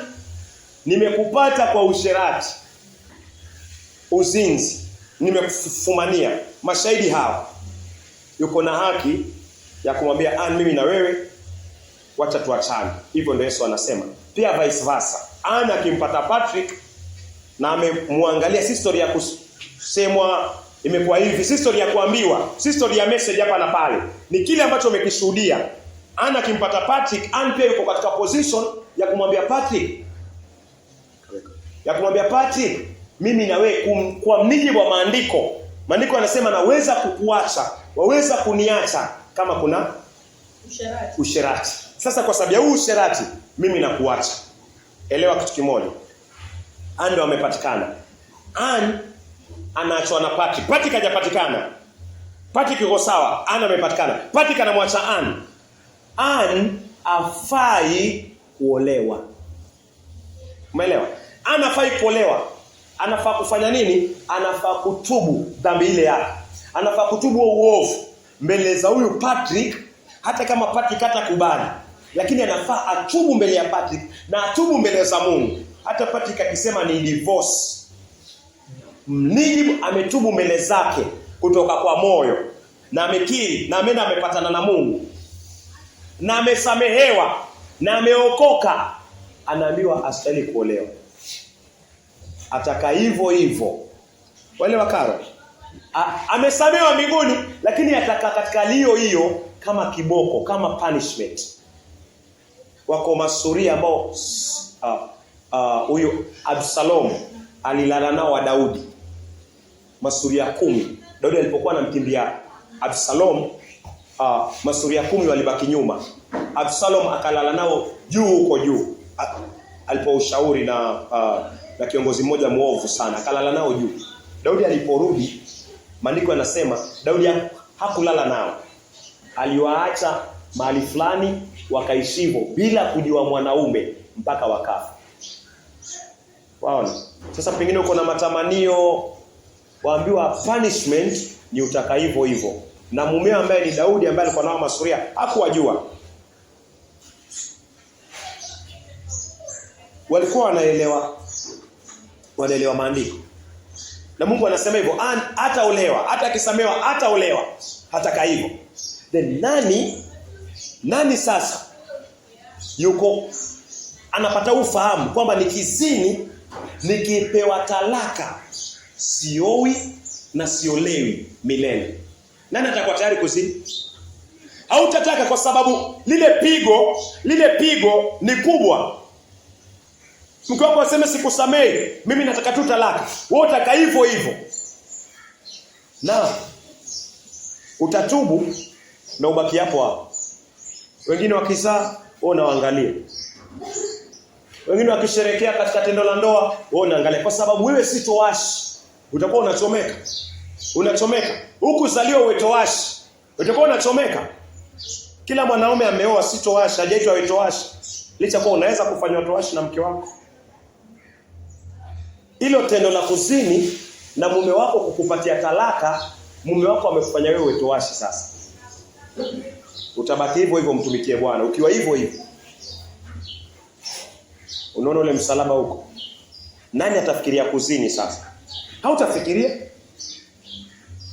nimekupata kwa usherati, uzinzi, nimekufumania. Mashahidi hawa. Yuko na haki ya kumwambia Ann, mimi na wewe wacha tuachane. Hivyo ndio Yesu anasema. Pia vice versa. Ann akimpata Patrick na amemwangalia, si story ya kusemwa imekuwa hivi, si story ya kuambiwa, si story ya message hapa na pale. Ni kile ambacho umekishuhudia. Ann akimpata Patrick, Ann pia yuko katika position ya kumwambia Patrick, mimi na wewe kwa mujibu wa maandiko. Maandiko yanasema naweza kukuacha, waweza kuniacha kama kuna usherati. Sasa kwa sababu ya huu usherati, mimi nakuacha. Elewa kitu kimoja. Ann ndio amepatikana. Ann anaachwa na Patrick. Patrick hajapatikana. Patrick yuko sawa, Ann amepatikana. Patrick anamwacha Ann. Ann afai kuolewa. Umeelewa? Ann afai kuolewa. Anafaa kufanya nini? Anafaa kutubu dhambi ile yake. Anafaa kutubu uovu mbele za huyu Patrick, hata kama Patrick hatakubali. Lakini anafaa atubu mbele ya Patrick na atubu mbele za Mungu. Hata Patrick akisema ni divorce, mnijibu ametubu mbele zake kutoka kwa moyo na amekiri na amepatana na Mungu na amesamehewa na ameokoka, anaambiwa astahili kuolewa. Ataka hivyo. Wale wakaro amesamehewa mbinguni, lakini ataka katika hiyo kama kiboko, kama punishment. Wako masuria ambao huyo Absalom alilala nao wa Daudi. Masuria 10. Daudi alipokuwa anamkimbia Absalom, masuria 10 walibaki nyuma. Absalom akalala nao huko juu. Alipoushauri na kiongozi mmoja muovu sana, akalala nao juu. Daudi aliporudi, maandiko yanasema Daudi hakulala nao. Aliwaacha mahali fulani wakaishi hivyo bila kujua mwanaume mpaka wakafa. Waona? Sasa pengine uko na matamanio, waambiwa punishment ni utaka hivyo. Na mumeo ambaye ni Daudi ambaye alikuwa nao masuria hakuwajua. Walikuwa wanaelewa maandiko. Na Mungu anasema hivyo, hataolewa, hata akisamehewa hataolewa, hataka hivyo. Then nani sasa yuko anapata ufahamu kwamba nikizini, nikipewa talaka, siowi na siolewi milele? Nani atakuwa tayari kuzini? Hautataka, kwa sababu lile pigo ni kubwa. Mke wako aseme sikusamehe, mimi nataka tu talaka. Wewe utaka hivyo hivyo. Na utatubu na ubaki hapo. Wengine wakizaa, wewe unaangalia. Wengine wakisherekea katika tendo la ndoa, wewe unaangalia kwa sababu wewe si towashi. Utakuwa unachomeka. Unachomeka. Huku zalio wewe towashi. Utakuwa unachomeka. Kila mwanaume ameoa si towashi, hajaitwa wewe towashi. Licha kwa unaweza kufanywa towashi na mke wako. Hilo tendo la kuzini na mume wako kukupatia talaka, mume wako amekufanya wewe towashi sasa. Utabaki hivyo hivyo mtumikie Bwana. Ukiwa hivyo hivyo. Unaona ule msalaba huko. Nani atafikiria kuzini sasa? Hautafikiria.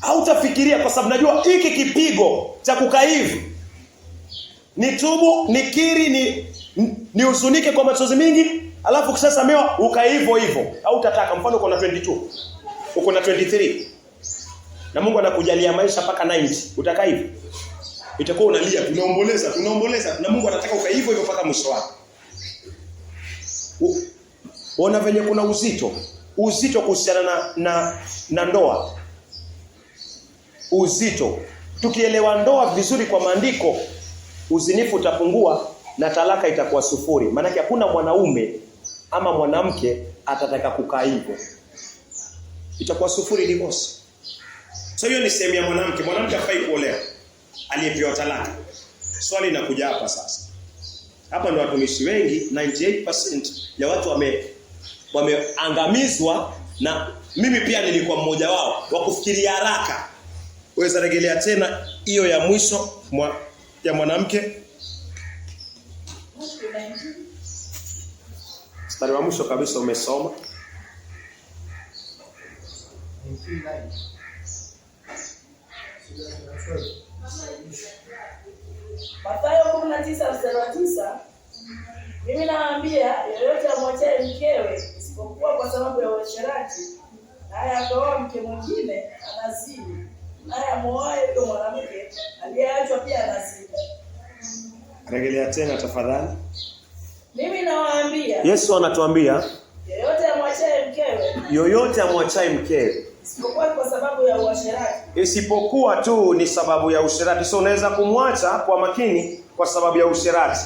Hautafikiria kwa sababu najua hiki kipigo cha kukaa hivi. Ni tubu, ni kiri, ni uzunike kwa machozi mingi, alafu ukishasamehewa ukae hivyo hivyo. Hautataka mfano uko na 22. Uko na 23. Na Mungu anakujalia maisha mpaka 90. Utakaa hivyo. Itakuwa unalia, tunaomboleza na Mungu anataka ukae hivyo hivyo mpaka mwisho wako. Uona venye kuna uzito kuhusiana na ndoa. Uzito. Tukielewa ndoa vizuri kwa maandiko, uzinifu utapungua na talaka itakuwa sufuri. Maana hakuna mwanaume ama mwanamke atataka kukaa hivyo. Itakuwa sufuri divorce. So hiyo ni sehemu ya mwanamke. Mwanamke hafai kuolewa aliyepewa talaka. Swali linakuja hapa sasa. Hapa ndio watumishi wengi 98% ya watu wameangamizwa, na mimi pia nilikuwa mmoja wao wa kufikiria haraka. Waweza rejelea tena hiyo ya mwisho ya mwanamke. Mstari wa mwisho kabisa umesoma. Mathayo 19:9. Mimi nawaambia yeyote amwachaye mkewe isipokuwa kwa sababu ya uasherati, naye akaoa mke mwingine anazini. Naye amuoaye yule mwanamke aliyeachwa pia anazini. Rejelea tena tafadhali. Mimi nawaambia. Yesu anatuambia yoyote amwachaye mkewe isipokuwa kwa sababu ya uasherati. Isipokuwa tu ni sababu ya usherati. So unaweza kumwacha kwa makini kwa sababu ya usherati.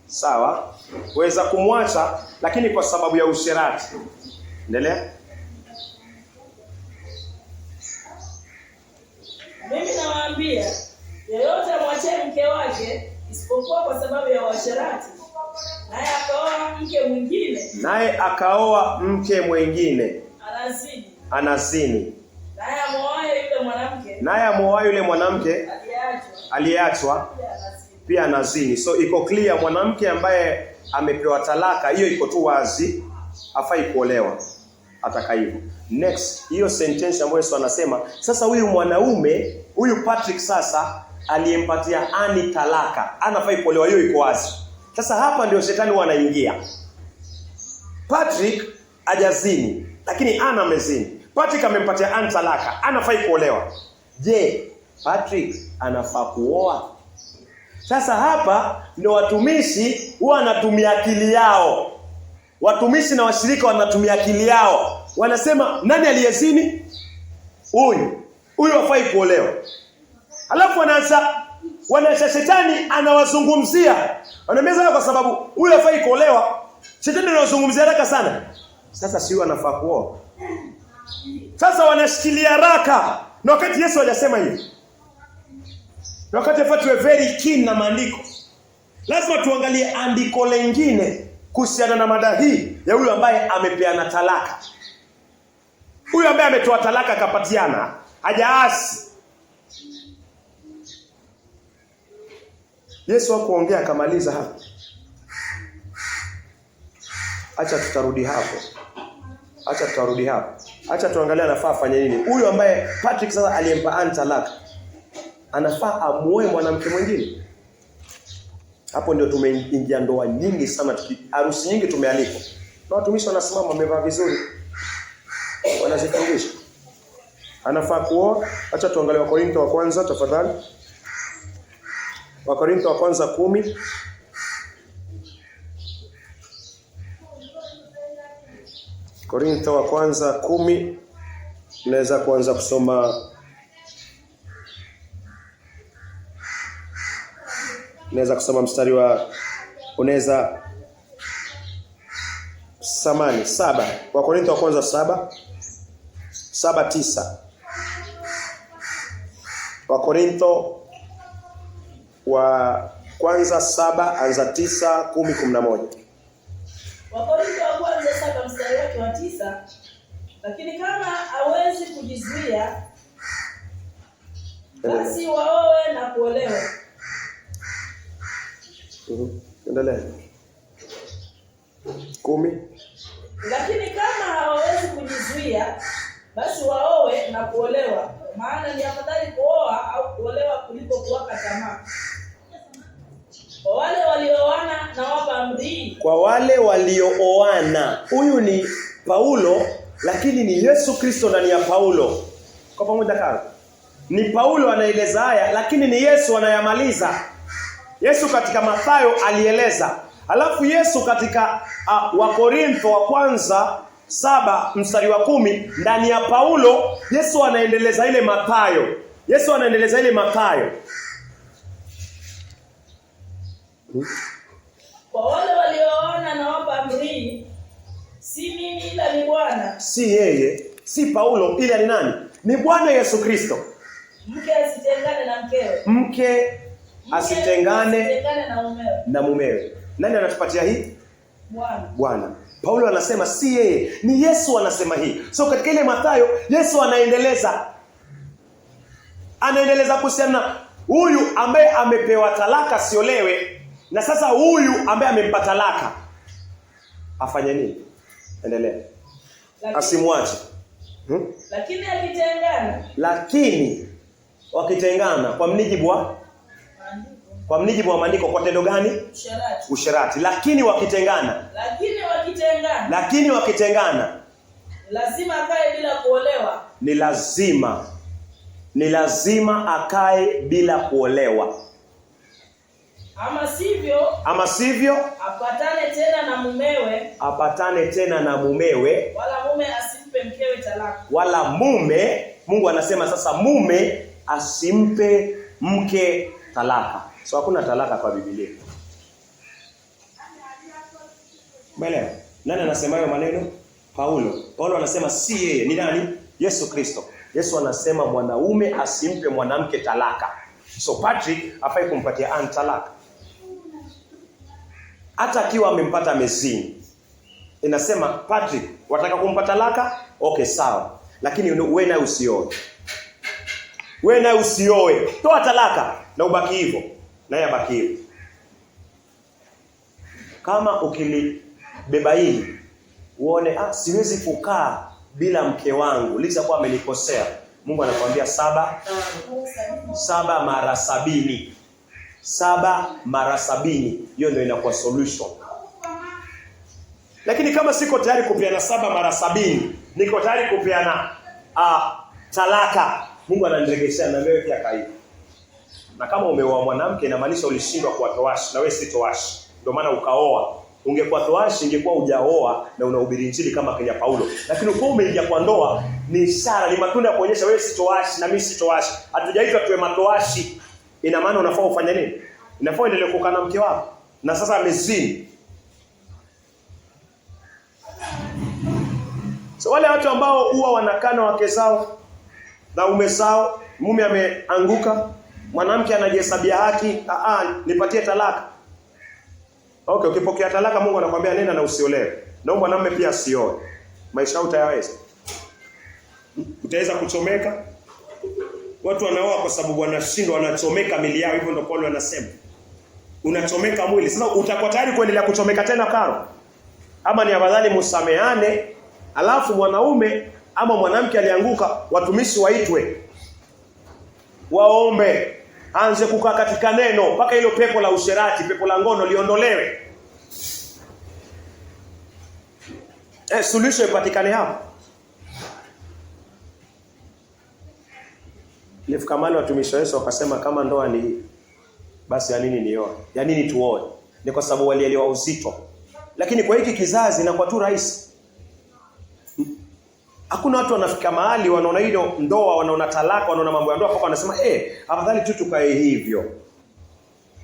Sawa? Waweza kumwacha lakini kwa sababu ya usherati. Endelea. Mimi nawaambia yeyote amwachaye mke wake isipokuwa kwa sababu ya uasherati, naye akaoa mke mwingine anazini. Naye amuoaye yule mwanamke aliyeachwa pia anazini. So iko clear, mwanamke ambaye amepewa talaka, hiyo iko tu wazi, hafai kuolewa ataka hivyo. Next, hiyo sentence ambayo Yesu anasema, sasa huyu mwanaume, huyu Patrick sasa aliyempatia Ani talaka, anafai kuolewa, hiyo iko wazi. Sasa hapa ndio shetani wanaingia. Patrick hajazini, lakini Ana amezini. Patrick amempatia Ani talaka, anafai kuolewa. Je, Patrick anafaa kuoa? Sasa hapa ndio watumishi huwa wanatumia akili yao. Watumishi na washirika wanatumia akili yao. Wanasema nani aliyezini? Huyu hafai kuolewa. Alafu wanaanza shetani anawazungumzia. Wanameza kwa sababu huyu hafai kuolewa. Shetani anawazungumzia haraka sana. Sasa si huyu anafaa kuoa. Sasa wanashikilia haraka. Na wakati Yesu hajasema hivi. Na wakati tuwe very keen na maandiko. Lazima tuangalie andiko lingine kuhusiana na mada hii ya huyu ambaye amepeana talaka. Huyu ambaye ametoa talaka akapatiana, hajaasi. Yesu hakuongea akamaliza hapo. Acha tutarudi hapo. Acha tuangalie anafaa afanye nini. Huyu ambaye Patrick sasa aliyempa Ani talaka, anafaa amuoe mwanamke mwingine. Hapo ndio tumeingia ndoa nyingi sana, harusi nyingi tumealikwa. Na watumishi wanasimama wamevaa vizuri, wanazifundisha. Anafaa kuoa. Acha tuangalie Wakorintho wa kwanza tafadhali. Wakorintho wa kwanza 10. Korintho wa kwanza 10. Unaweza kuanza kusoma. Unaweza kusoma mstari wa samani 7. Wa Korintho wa kwanza 7:9. Wa Korintho wa kwanza 7 anza 9, 10, 11. Wa Korintho wa kwanza 7 mstari wake wa 9. Lakini kama hawezi kujizuia, basi waoe na kuolewa. Endelea. 10. Lakini kama hawawezi kujizuia, basi waoe na kuolewa, maana ni afadhali kuoa au kuolewa kuliko kuwaka tamaa. Kwa wale walioana nawapa amri hii. Kwa wale waliooana. Huyu ni Paulo, lakini ni Yesu Kristo ndani ya Paulo. Kwa pamoja kama ni Paulo anaeleza haya, lakini ni Yesu anayamaliza. Yesu katika Mathayo alieleza. Alafu Yesu katika wa Korintho wa kwanza 7 mstari wa 10 ndani ya Paulo Yesu anaendeleza ile Mathayo. Kwa wale walioona nawapa amri, si mimi ila ni Bwana. Si yeye, si Paulo ila ni nani? Ni Bwana Yesu Kristo. Mke asitengane na mkewe. Mke asitengane na mumewe. Nani anatupatia hii? Bwana. Paulo anasema si yeye, ni Yesu anasema hii. So katika ile Mathayo Yesu anaendeleza kuhusiana huyu ambaye amepewa talaka siolewe, na sasa huyu ambaye amempa talaka afanye nini? Endelea. Asimwache. Lakini wakitengana kwa mnijibu wa maandiko kwa tendo gani? Usherati. Lakini wakitengana. Lazima akae bila kuolewa. Ni lazima akae bila kuolewa. Ama sivyo apatane tena na mumewe. Wala mume asimpe mkewe talaka. Wala mume, Mungu anasema sasa mume asimpe mke talaka. So hakuna talaka kwa Biblia. Umeelewa? Nani anasema hayo maneno? Paulo anasema si yeye, ni nani? Yesu Kristo. Yesu anasema mwanaume asimpe mwanamke talaka. So Patrick hafai kumpatia Ann talaka. Hata akiwa amempata mezini. Inasema Patrick, wataka kumpa talaka? Okay, sawa. Lakini wewe naye usioe. Toa talaka na ubaki hivyo. Naye abaki hivyo. Kama ukilibeba hili uone siwezi kukaa bila mke wangu licha kwa amenikosea. Mungu anakuambia 7 mara 70. 7 mara 70. Hiyo ndio inakuwa solution. Lakini kama siko tayari kupeana 7 mara 70, niko tayari kupeana talaka, Mungu ananiregeshea na wewe pia kai. Na kama umeoa mwanamke inamaanisha ulishindwa kuwa towashi na wewe si towashi. Ndio maana ukaoa. Ungekuwa towashi ingekuwa hujaoa na unahubiri injili kama Kenya Paulo. Lakini uko umeingia kwa ndoa ni ishara, ni matunda ya kuonyesha wewe si towashi na mimi si towashi. Hatujaitwa tuwe matowashi. Ina maana unafaa ufanye nini? Inafaa uendelee kukaa na mke wako. Na sasa amezini. So wale watu ambao huwa wanakaa na wake zao na ume zao, mume ameanguka, mwanamke anajihesabia haki, nipatie talaka. Okay, ukipokea talaka Mungu anakuambia nenda na usiolewe. Na mwanamume pia asioe. Maisha utayaweza. Utaweza kuchomeka? Watu wanaoa kwa sababu wanashindwa, wanachomeka mili yao, hivyo ndio Paulo anasema. Unachomeka mwili. Sasa utakuwa tayari kuendelea kuchomeka tena karo? Ama ni afadhali msameane, alafu mwanaume ama mwanamke alianguka, watumishi waitwe. Waombe, anze kukaa katika neno mpaka hilo pepo la usherati, pepo la ngono liondolewe. Suluhisho ipatikane hapo. Nilifikamani watumishi wa Yesu wakasema kama ndoa ni basi ya nini nioe? Ya nini tuoe? Ni kwa sababu walielewa uzito. Lakini kwa hiki kizazi na kwa tu rahisi. Hakuna watu wanafika mahali wanaona hilo ndoa, wanaona talaka, wanaona mambo ya ndoa kwa wanasema afadhali tu tukae hivyo.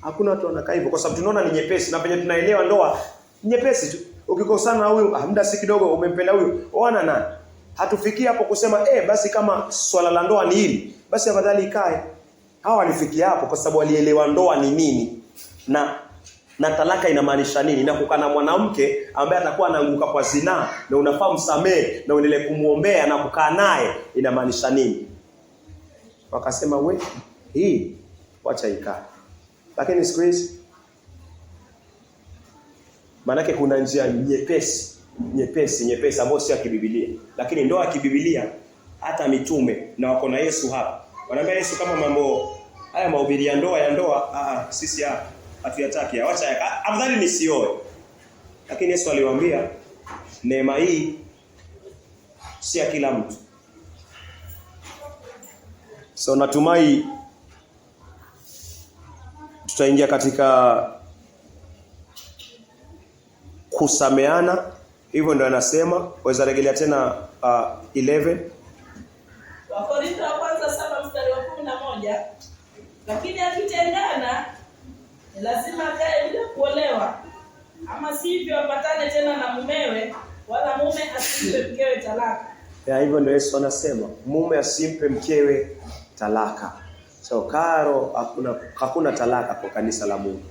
Hakuna watu wanakaa hivyo kwa sababu tunaona ni nyepesi, na penye tunaelewa ndoa nyepesi tu. Ukikosana na huyu muda si kidogo umempenda huyu, oana na. Hatufikia hapo kusema basi kama swala la ndoa ni hili, basi afadhali ikae. Hawa walifikia hapo kwa sababu walielewa ndoa ni nini na talaka inamaanisha nini, na kukana mwanamke ambaye atakuwa anaanguka kwa zinaa na unafaa msamee na uendelee kumuombea na kukaa naye inamaanisha nini. Wakasema hii wacha ikae. Lakini siku hizi manake kuna njia nyepesi ambayo si ya kibibilia. Lakini ndoa ya kibibilia hata mitume na wako na Yesu hapa. Wanaambia Yesu kama mambo haya mahubiri ya ndoa sisi hatuyataki. Acha afadhali nisioe. Lakini Yesu aliwaambia neema hii si ya kila mtu. So natumai tutaingia katika kusameana. Hivyo ndio anasema, waweza rejelea tena 11. Wakorintho wa kwanza 7 mstari wa 11. Lakini akitengana ni lazima akae bila kuolewa, ama sivyo apatane tena na mumewe, wala mume asimpe mkewe talaka. Hivyo ndio Yesu anasema, mume asimpe mkewe talaka. So karo, hakuna talaka kwa kanisa la Mungu.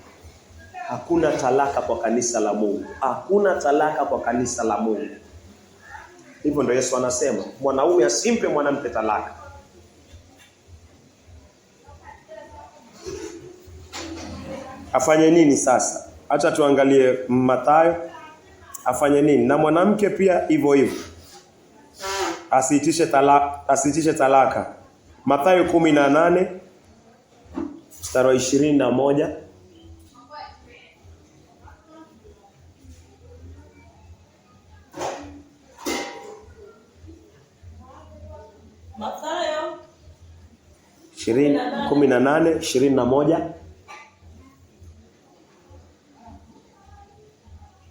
Hakuna talaka kwa kanisa la Mungu. Hakuna talaka kwa kanisa la Mungu. Hivyo ndio Yesu anasema, mwanaume asimpe mwanamke talaka. Afanye nini sasa? Acha tuangalie Mathayo. Afanye nini? Na mwanamke pia hivyo hivyo. Asiitishe talaka. Mathayo 18 mstari wa 21. Mathayo 18:21.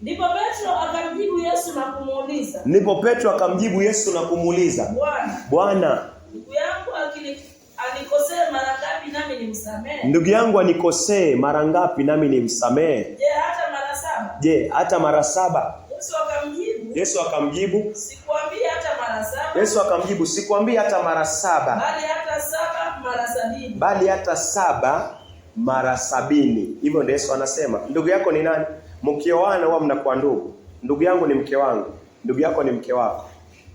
Ndipo Petro akamjibu Yesu na kumuuliza, Bwana, ndugu yangu anikosee mara ngapi nami nimsamehe? Ndugu yangu anikosee mara ngapi nami nimsamehe? Je, hata mara 7? Yesu akamjibu, sikwambia hata mara 7. Yesu akamjibu, sikwambia hata mara 7. Bali hata 7 mara 70. Hivyo ndio Yesu anasema. Ndugu yako ni nani? Mkioana huwa mnakuwa ndugu. Ndugu yangu ni mke wangu. Ndugu yako ni mke wako.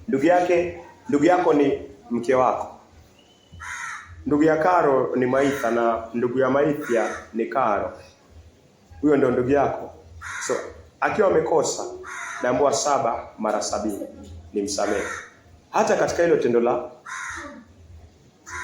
Ndugu yako ni mke wako. Ndugu ya Karo ni Maitha na ndugu ya Maithia ni Karo. Huyo ndio ndugu yako. So akiwa amekosa naambiwa 7 mara 70 ni msamehe. Hata katika hilo tendo la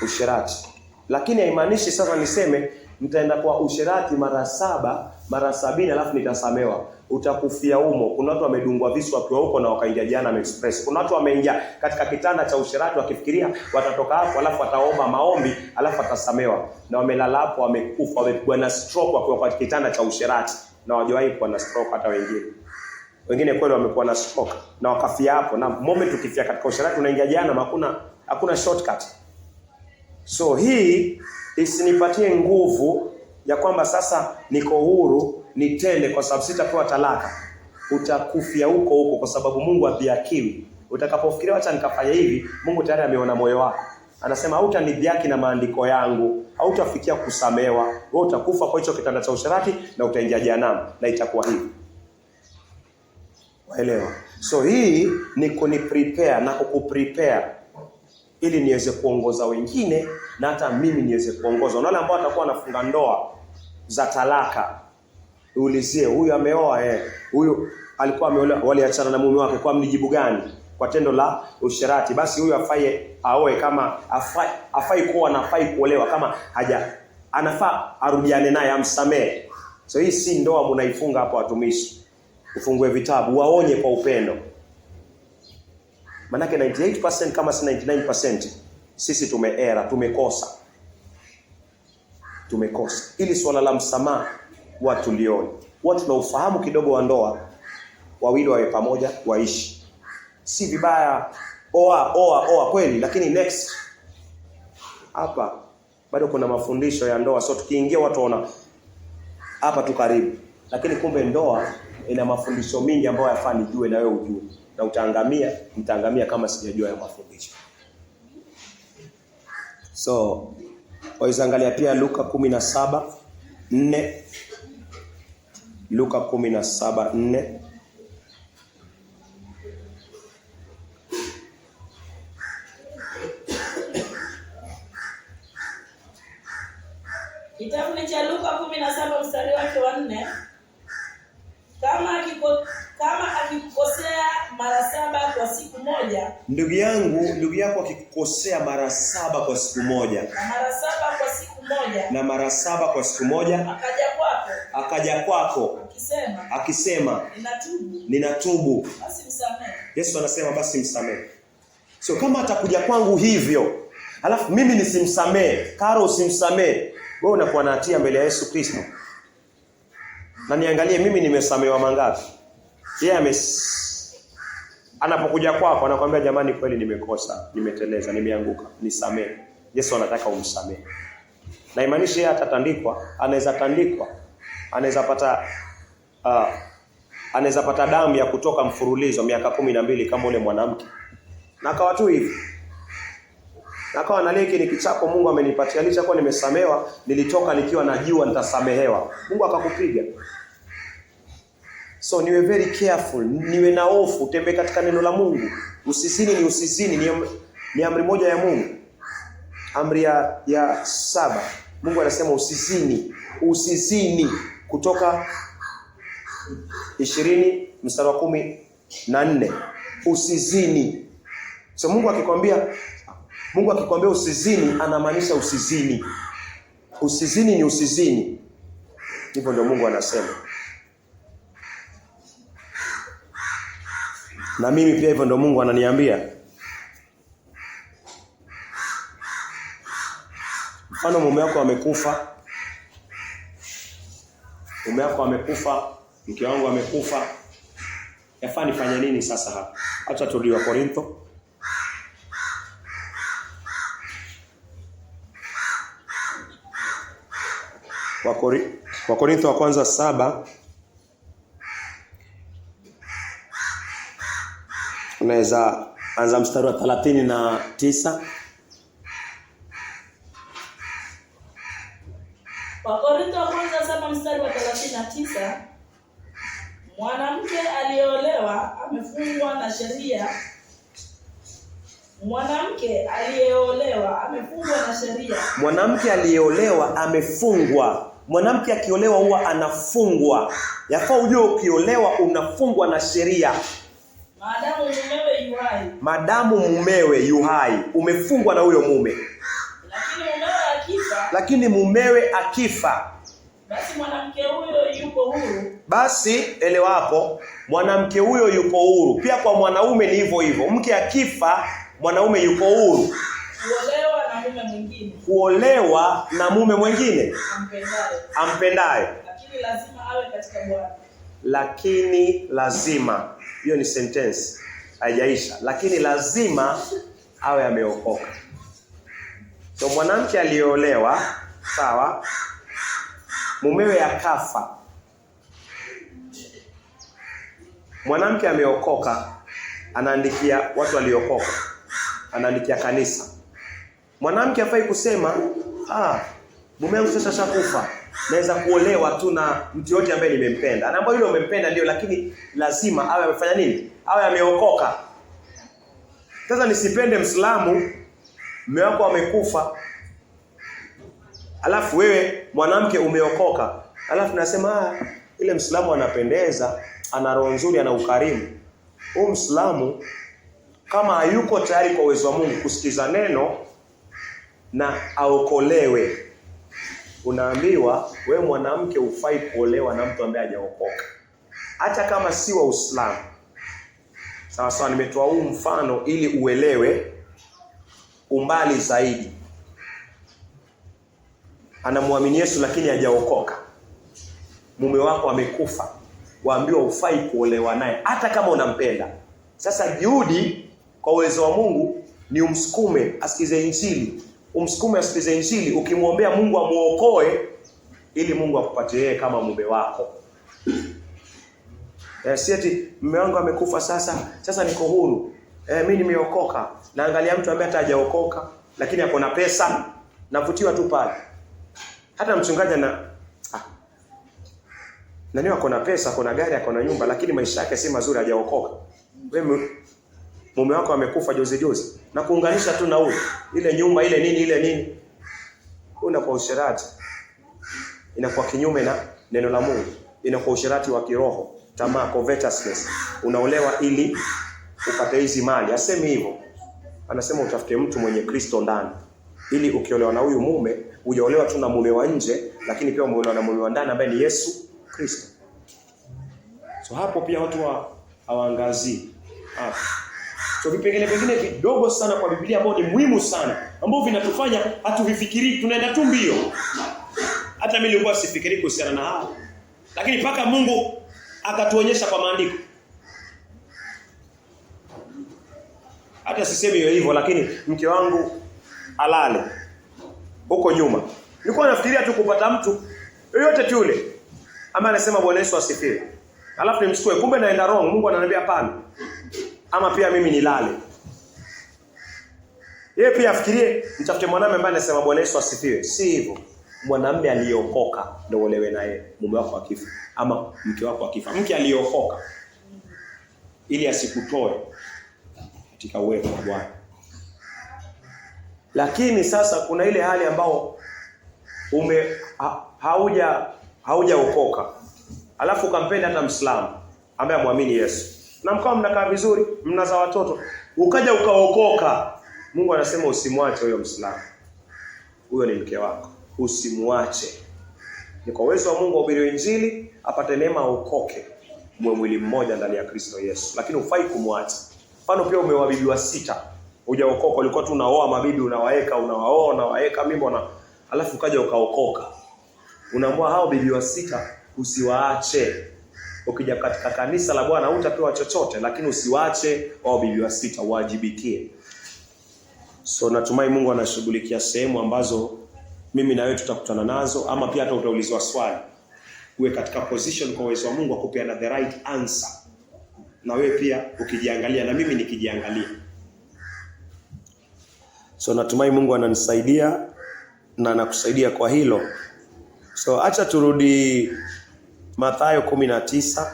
usherati. Lakini haimaanishi sasa niseme mtaenda kwa usherati mara 7 mara 70 alafu nitasamewa. Utakufia humo. Kuna watu wamedungwa visu wakiwa huko na wakaingia Jana Express. Kuna watu wameingia katika kitanda cha usherati wakifikiria watatoka hapo alafu wataomba maombi alafu watasamewa. Na wamelala hapo wamekufa, wamepigwa na stroke wakiwa kwa kitanda cha usherati. Na hawajawahi kuwa na stroke hata wengine. Wengine kweli wamekuwa na stroke na wakafia hapo. Na moment ukifia katika usherati unaingia Jana, hakuna shortcut. So hii isinipatie nguvu ya kwamba sasa niko huru nitende kwa sababu sitapewa talaka. Utakufia huko kwa sababu Mungu hadhihakiwi. Utakapofikiria acha nikafanya hivi, Mungu tayari ameona moyo wako. Anasema hautanidhihaki na maandiko yangu, hautafikia kusamewa. Wewe utakufa kwa hicho kitanda cha usherati na utaingia jehanamu, na itakuwa hivi. Waelewa? So hii ni kuniprepare na kukuprepare ili niweze kuongoza wengine na hata mimi niweze kuongoza. Wale ambao watakuwa wanafunga ndoa za talaka, uulizie huyu ameoa huyu alikuwa ameolewa, waliachana na mume wake, kwa mnijibu gani? Kwa tendo la usherati. Basi huyu afai aoe, kama afai kuwa na afai kuolewa, kama anafaa arudiane naye amsamehe. So hii si ndoa mnaifunga hapo watumishi. Ufungue vitabu, waonye kwa upendo. Manake 98% kama si 99% sisi tumeera, tumekosa. Ili swala la msamaha watu lione. Watu na ufahamu kidogo wa ndoa, wawili wawe pamoja waishi. Si vibaya Oa kweli, lakini next hapa bado kuna mafundisho ya ndoa. So tukiingia watu waona hapa tu karibu, lakini kumbe ndoa ina mafundisho mingi ambayo yafaa nijue na wewe ujue, na mtaangamia kama sijajua ya mafundisho. So waisangalia pia Luka 17:4. Luka 17:4. Kitabu cha Luka 17 mstari wake wa 4. Kama akikosea mara 7 kwa siku moja. Ndugu yako akikosea mara 7 kwa siku moja. Na mara 7 kwa siku moja. Na mara 7 kwa siku moja. Akaja kwako. Akisema ninatubu. Basi msamehe. Yesu anasema basi msamehe. So kama atakuja kwangu hivyo, alafu mimi nisimsamehe, Karo usimsamehe, wewe unakuwa na hatia mbele ya Yesu Kristo. Na niangalie mimi nimesamehewa mangapi? Yeye anapokuja kwako anakuambia jamani, kweli nimekosa, nimeteleza, nimeanguka, nisamehe. Yesu anataka umsamehe. Na imaanisha yeye atatandikwa, anaweza pata damu ya kutoka mfululizo miaka 12 kama ule mwanamke. Na akawa tu hivi. Na akawa analeki ni kichapo Mungu amenipatia, licha kwa nimesamehewa, nilitoka nikiwa najua nitasamehewa. Mungu akakupiga. So niwe very careful, niwe na hofu, tembe katika neno la Mungu. Usizini ni amri moja ya Mungu. Amri ya 7. Mungu anasema usizini. Kutoka 20 mstari wa 14. Usizini. So Mungu akikwambia usizini, anamaanisha usizini. Usizini ni usizini. Hivyo ndio Mungu anasema. Na mimi pia hivyo ndio Mungu ananiambia. Mfano mume wako amekufa. Mke wangu amekufa. Yafaa nifanye nini sasa hapa? Acha turudi Wakorintho. Wakorintho wa kwanza 7. Unaweza anza mstari wa 39. Wakorintho wa kwanza 7 mstari wa 39. Mwanamke aliyeolewa amefungwa na sheria. Mwanamke aliyeolewa amefungwa. Mwanamke akiolewa huwa anafungwa. Yafaa ujue ukiolewa unafungwa na sheria. Madamu mumewe yu hai, umefungwa na huyo mume. Lakini mumewe akifa, basi mwanamke huyo yuko huru. Basi elewa hapo, mwanamke huyo yuko huru. Pia kwa mwanaume ni hivyo hivyo. Mke akifa, mwanaume yuko huru kuolewa na mume mwingine ampendaye. Lakini lazima, hiyo ni sentence haijaisha. Lakini lazima awe ameokoka. So mwanamke aliolewa, sawa, mumewe akafa, mwanamke ameokoka, anaandikia watu waliokoka, anaandikia kanisa. Mwanamke hafai kusema mume wangu sasa shakufa, naweza kuolewa tu na mtu yote ambaye nimempenda. Anaambia yule umempenda ndio, lakini lazima awe amefanya nini? Awe ameokoka. Sasa nisipende Muislamu, mume wako amekufa, alafu wewe mwanamke umeokoka, alafu nasema ile Muislamu anapendeza, ana roho nzuri, ana ukarimu. Huyo Muislamu kama hayuko tayari kwa uwezo wa Mungu kusikiza neno na aokolewe, unaambiwa wewe mwanamke ufai kuolewa na mtu ambaye hajaokoka, hata kama si wa Uislamu. Sawa sawa, nimetoa huu mfano ili uelewe umbali zaidi. Anamwamini Yesu lakini hajaokoka, mume wako amekufa, waambiwa ufai kuolewa naye hata kama unampenda. Sasa juhudi kwa uwezo wa Mungu ni umsukume asikize Injili. Umsukume asikize Injili ukimwombea Mungu amuokoe ili Mungu akupatie yeye kama mume wako. Si eti mume wangu amekufa sasa niko huru. Mimi nimeokoka. Naangalia mtu ambaye hata hajaokoka lakini ako na pesa, navutiwa tu pale. Hata mchungaji nani ako na pesa, ako na gari, ako na nyumba lakini maisha yake si mazuri, hajaokoka. Wewe mume wako amekufa juzi na kuunganisha tu na huyo ile nyumba ile nini. Unakuwa usherati. Inakuwa kinyume na neno la Mungu. Inakuwa usherati wa kiroho, tamaa, covetousness. Unaolewa ili upate hizi mali. Asemi hivyo. Anasema utafute mtu mwenye Kristo ndani. Ili ukiolewa na huyu mume, hujaolewa tu na mume wa nje, lakini pia umeolewa na mume wa ndani ambaye ni Yesu Kristo. So hapo pia watu hawaangazii. So vipengele vingine vidogo sana kwa Biblia ambao ni muhimu sana, ambao vinatufanya hatuvifikiri, tunaenda tu mbio. Hata mimi nilikuwa sifikiri kuhusiana na hao. Lakini paka Mungu akatuonyesha kwa maandiko. Hata sisemi hivyo, lakini mke wangu alale huko nyuma. Nilikuwa nafikiria tu kupata mtu yoyote tu yule ama anasema Bwana Yesu asifiwe. Alafu nimchukue, kumbe naenda wrong. Mungu ananiambia hapana. Ama pia mimi nilale. Yeye pia afikirie mtafute mwanamume ambaye anasema Bwana Yesu asifiwe. Si hivyo. Mwanamume aliyeokoka ndio uolewe na yeye, mume wako akifa ama mke wako akifa. Mke aliyeokoka ili asikutoe katika uwepo wa Bwana. Lakini sasa kuna ile hali ambao haujaokoka. Alafu ukampenda hata Muislamu ambaye amwamini Yesu. Na mkao mnakaa vizuri, mnazaa watoto. Ukaja ukaokoka. Mungu anasema usimwache huyo Muislamu. Huyo ni mke wako. Usimwache. Ni kwa uwezo wa Mungu ahubiri Injili, apate neema aokoke. Mwe mwili mmoja ndani ya Kristo Yesu. Lakini hufai kumwacha. Mfano pia umeoa bibi wa 6. Hujaokoka, ulikuwa tu unaoa mabibi, unawaeka mimba na alafu ukaja ukaokoka. Unaambiwa hao bibi wa 6 usiwaache. Ukija katika kanisa la Bwana hutapewa chochote, lakini usiwaache hao bibi wa 6, uwajibikie. So natumai Mungu anashughulikia sehemu ambazo mimi na wewe tutakutana nazo, ama pia hata utaulizwa swali. Uwe katika position kwa uwezo wa Mungu akupeana the right answer. Na wewe pia ukijiangalia na mimi nikijiangalia. So natumai Mungu ananisaidia na anakusaidia kwa hilo. So acha turudi Mathayo 19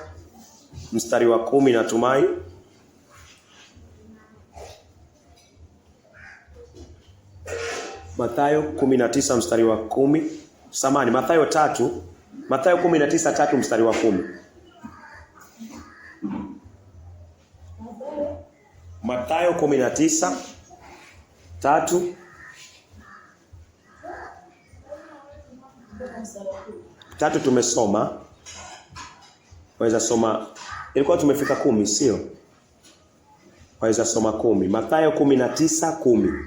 mstari wa 10 natumai. Mathayo 19 mstari wa 10. Samahani, Mathayo 19:3 mstari wa 10. Mathayo 19:3. Tatu tumesoma. Waweza soma. Ilikuwa tumefika 10, sio? Waweza soma 10. Mathayo 19:10.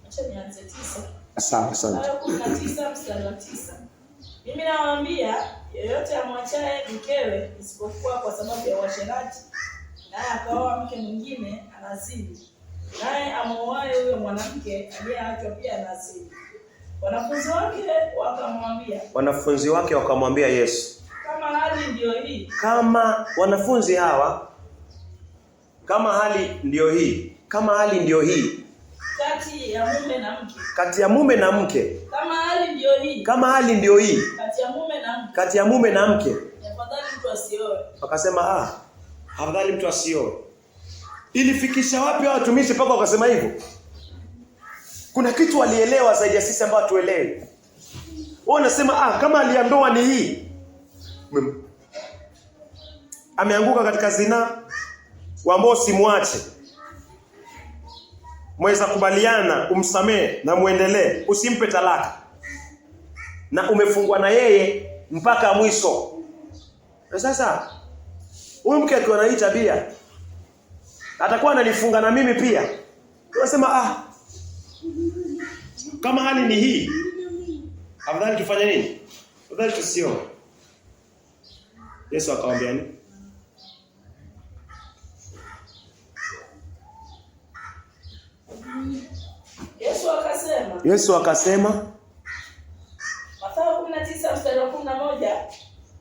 Acha nianze 9. Sawa, asante. Mathayo 19 mstari wa 9. Mimi nawaambia yeyote amwachaye mkewe isipokuwa kwa sababu ya uasherati, naye akaoa mke mwingine anazini. Naye amuoaye huyo mwanamke aliyeachwa pia anazini. Wanafunzi wake wakamwambia Yesu, kama hali ndio hii. Kama wanafunzi hawa, kama hali ndio hii. Kama hali ndio hii. Kati ya mume na mke. Kati ya mume na mke. Kama hali ndio hii. Kama hali ndio hii. Kati ya mume na mke. Kati ya mume na mke. Afadhali mtu asioe. Wakasema afadhali mtu asioe. Ilifikisha wapi hao watumishi mpaka wakasema hivyo? Kuna kitu walielewa zaidi ya sisi ambao tuelewi. Wao wanasema kama hali ya ndoa ni hii. Ameanguka katika zina, ambao simwache. Mweza kubaliana, umsamee na muendelee, usimpe talaka. Na umefungwa na yeye mpaka mwisho. Na sasa huyu mke akiwa na hii tabia atakuwa ananifunga na mimi pia. Tunasema kama hali ni hii, afadhali tufanye nini? Afadhali tusio. Yesu akamwambia nini? Yesu akasema Mathayo 19:11,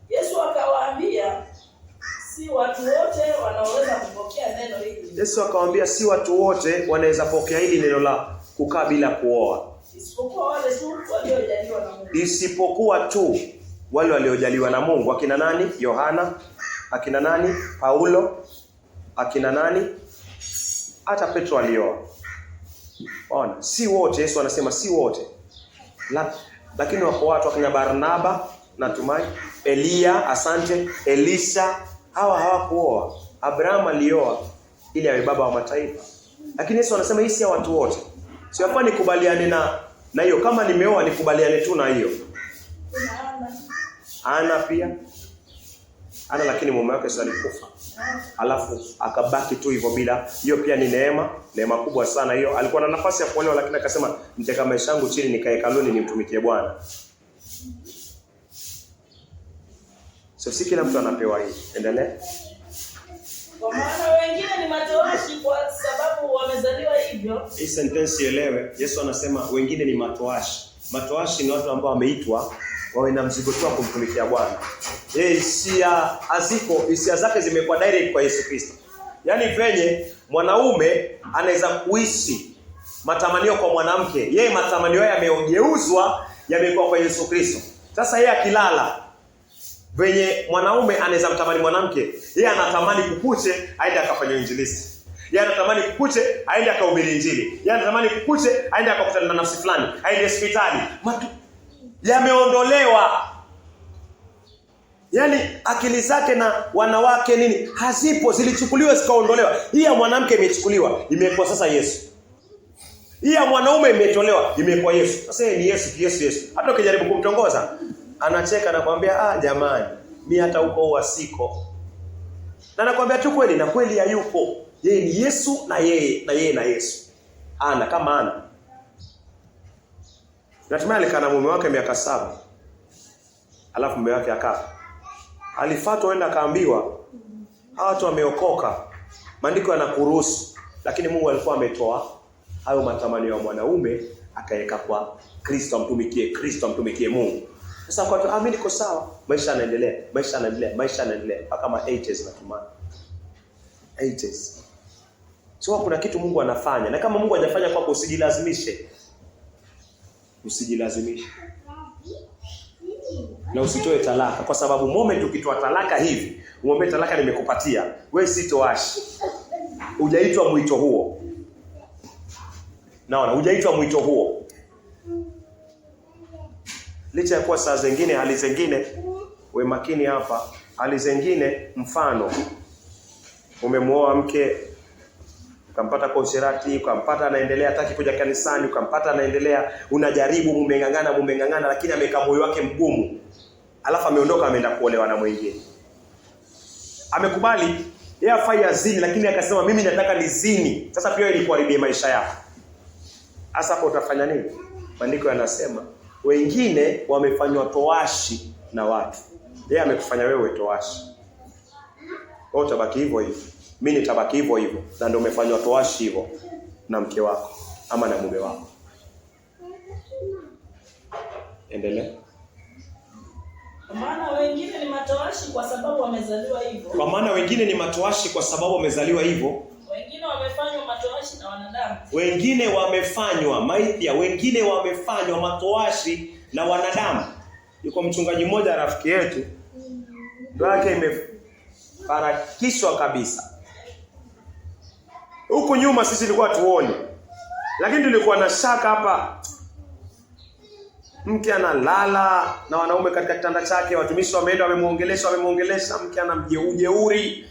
Yesu akawaambia si watu wote wanaweza kupokea neno hili. Yesu akawaambia si watu wote wanaweza pokea hili neno la kukaa bila kuoa. Isipokuwa wale tu waliojaliwa na Mungu. Isipokuwa tu wale waliojaliwa na Mungu. Akina nani? Yohana. Akina nani? Paulo. Akina nani? Hata Petro alioa. Ona, si wote. Yesu anasema si wote. Lakini wako watu akina Barnaba, natumai, Elia, asante, Elisha, hawa hawakuoa. Abraham alioa ili awe baba wa mataifa. Lakini Yesu anasema hii si ya watu wote. Sio hapa nikubaliane na hiyo. Kama nimeoa nikubaliane tu na hiyo. Ana pia. Ana lakini mume wake sasa alikufa. Alafu akabaki tu hivyo bila. Hiyo pia ni neema kubwa sana hiyo. Alikuwa na nafasi ya kuolewa lakini akasema niteka maisha yangu chini nikae hekaluni nimtumikie Bwana. Si kila mtu anapewa hii. Endelee. Kwa maana wengine ni matoashi kwa sababu wamezaliwa hivyo. Hii sentence ielewe. Yesu anasema wengine ni matoashi. Matoashi ni watu ambao wameitwa wawe na mzigo tu kumtumikia Bwana. Hisia zake zimekuwa direct kwa Yesu Kristo. Yaani venye mwanaume anaweza kuishi matamanio kwa mwanamke, yeye matamanio yake yamegeuzwa yamekuwa kwa Yesu Kristo. Sasa yeye akilala venye mwanaume anaweza mtamani mwanamke, yeye anatamani kukuche aende akafanya injilisti. Yeye anatamani kukuche aende akahubiri injili. Yeye anatamani kukuche aende akakutana na nafsi fulani, aende hospitali. Yameondolewa. Yaani akili zake na wanawake nini hazipo, zilichukuliwa zikaondolewa. Hii ya mwanamke imechukuliwa, imekuwa sasa Yesu. Hii ya mwanaume imetolewa, imekuwa Yesu. Sasa ni Yesu. Hata ukijaribu kumtongoza, anacheka na kwambia jamani, mimi hata huko huwa siko. Na nakwambia tu kweli na kweli hayupo. Yeye ni Yesu na yeye na Yesu. Kama Ana. Natumai alikaa na mume wake miaka 7. Alafu mume wake akafa. Alifuatwa aenda akaambiwa hawa watu wameokoka. Maandiko yanakuruhusu. Lakini Mungu alikuwa ametoa hayo matamanio ya mwanaume akaweka kwa Kristo amtumikie Mungu. Sasa kwa watu mimi niko sawa, maisha yanaendelea mpaka kama 80s natumai. 80s. So kuna kitu Mungu anafanya na kama Mungu hajafanya kwako usijilazimishe. Na usitoe talaka kwa sababu moment ukitoa talaka hivi, umwambie talaka nimekupatia, wewe si toashi. Hujaitwa mwito huo. Naona hujaitwa mwito huo. Licha ya kuwa saa zingine hali zingine we makini hapa, hali zingine mfano umemuoa mke ukampata kwa usherati, ukampata anaendelea hataki kuja kanisani, ukampata anaendelea, unajaribu mumengangana lakini ameka moyo wake mgumu. Alafu ameondoka ameenda kuolewa na mwingine. Amekubali yeye afai azini lakini akasema mimi nataka nizini. Sasa pia ili kuharibia maisha yako. Sasa hapo utafanya nini? Maandiko yanasema wengine wamefanywa toashi na watu. Yeye amekufanya wewe toashi. Wewe utabaki hivyo hivyo. Mimi nitabaki hivyo hivyo. Na ndio umefanywa toashi hivyo na mke wako ama na mume wako. Endelea. Kwa maana wengine ni matoashi kwa sababu wamezaliwa hivyo. Wengine wamefanywa matoashi na wanadamu. Wengine wamefanywa matoashi na wanadamu. Yuko mchungaji mmoja rafiki yetu. Ndoa yake imefarakishwa kabisa. Huku nyuma sisi tulikuwa tuone. Lakini tulikuwa na shaka hapa. Mke analala na wanaume katika kitanda chake, watumishi wameenda wamemuongelesha, mke ana mjeuri.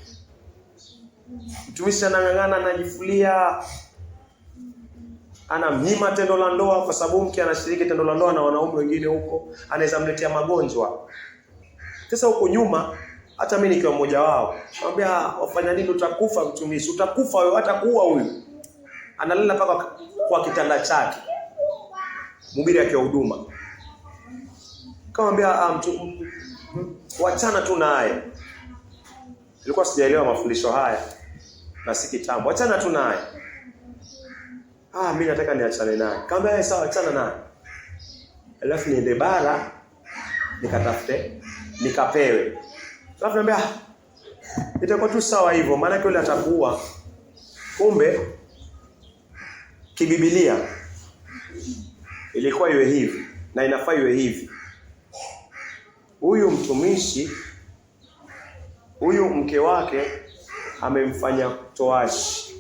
Mtumishi anang'ang'ana anajifulia. Anamnyima tendo la ndoa kwa sababu mke anashiriki tendo la ndoa na wanaume wengine huko, anaweza mletea magonjwa. Sasa huko nyuma hata mimi nikiwa mmoja wao, naambia wafanya nini utakufa mtumishi, utakufa wewe hata kuua huyu. Analala paka kwa kitanda chake. Mhubiri akiwa huduma. Kamwambia wachana tu naye. Nilikuwa sijaelewa mafundisho haya na si kitambo. Wachana tu naye. mimi nataka niachane naye. Kaambia sawa, achana naye. Alafu niende bara nikatafute, nikapewe. Alafu niambia itakuwa tu sawa hivyo, maana yule atakuwa. Kumbe kibibilia ilikuwa iwe hivi na inafaa iwe hivi. Huyu mtumishi, huyu mke wake amemfanya toashi.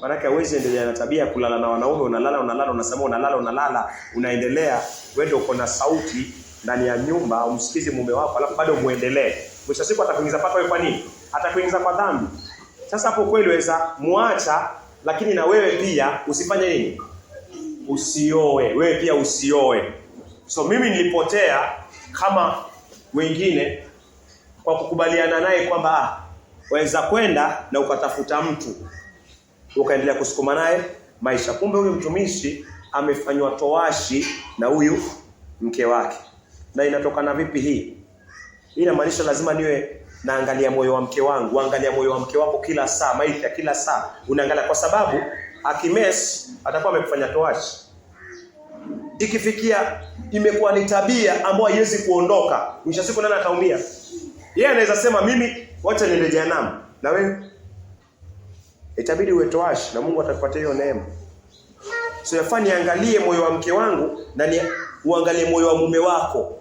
Maana hawezi endelea na tabia ya kulala na wanaume, unalala, unaendelea wewe uko na sauti ndani ya nyumba, umsikize mume wako alafu bado muendelee. Mwisho siku atakuingiza paka wewe. Kwa nini? Atakuingiza kwa dhambi. Sasa hapo kweli waweza muacha, lakini na wewe pia usifanye nini? Usioe. Wewe pia usioe. So mimi nilipotea kama wengine kwa kukubaliana naye kwamba waweza kwenda na ukatafuta mtu ukaendelea kusukuma naye maisha. Kumbe huyu mtumishi amefanywa toashi na huyu mke wake. Na inatokana vipi hii? Hii inamaanisha lazima niwe naangalia moyo wa mke wangu. Angalia moyo wa mke wako kila saa, maisha kila saa. Unaangalia kwa sababu akimes atakuwa amekufanya toashi. Ikifikia imekuwa ni tabia ambayo haiwezi kuondoka. Mwisho siku nani ataumia? Yeye anaweza sema mimi wacha niende jehanamu. Na wewe itabidi uwe toashi na Mungu atakupatia hiyo neema. So yafaa niangalie moyo wa mke wangu na uangalie moyo wa mume wako.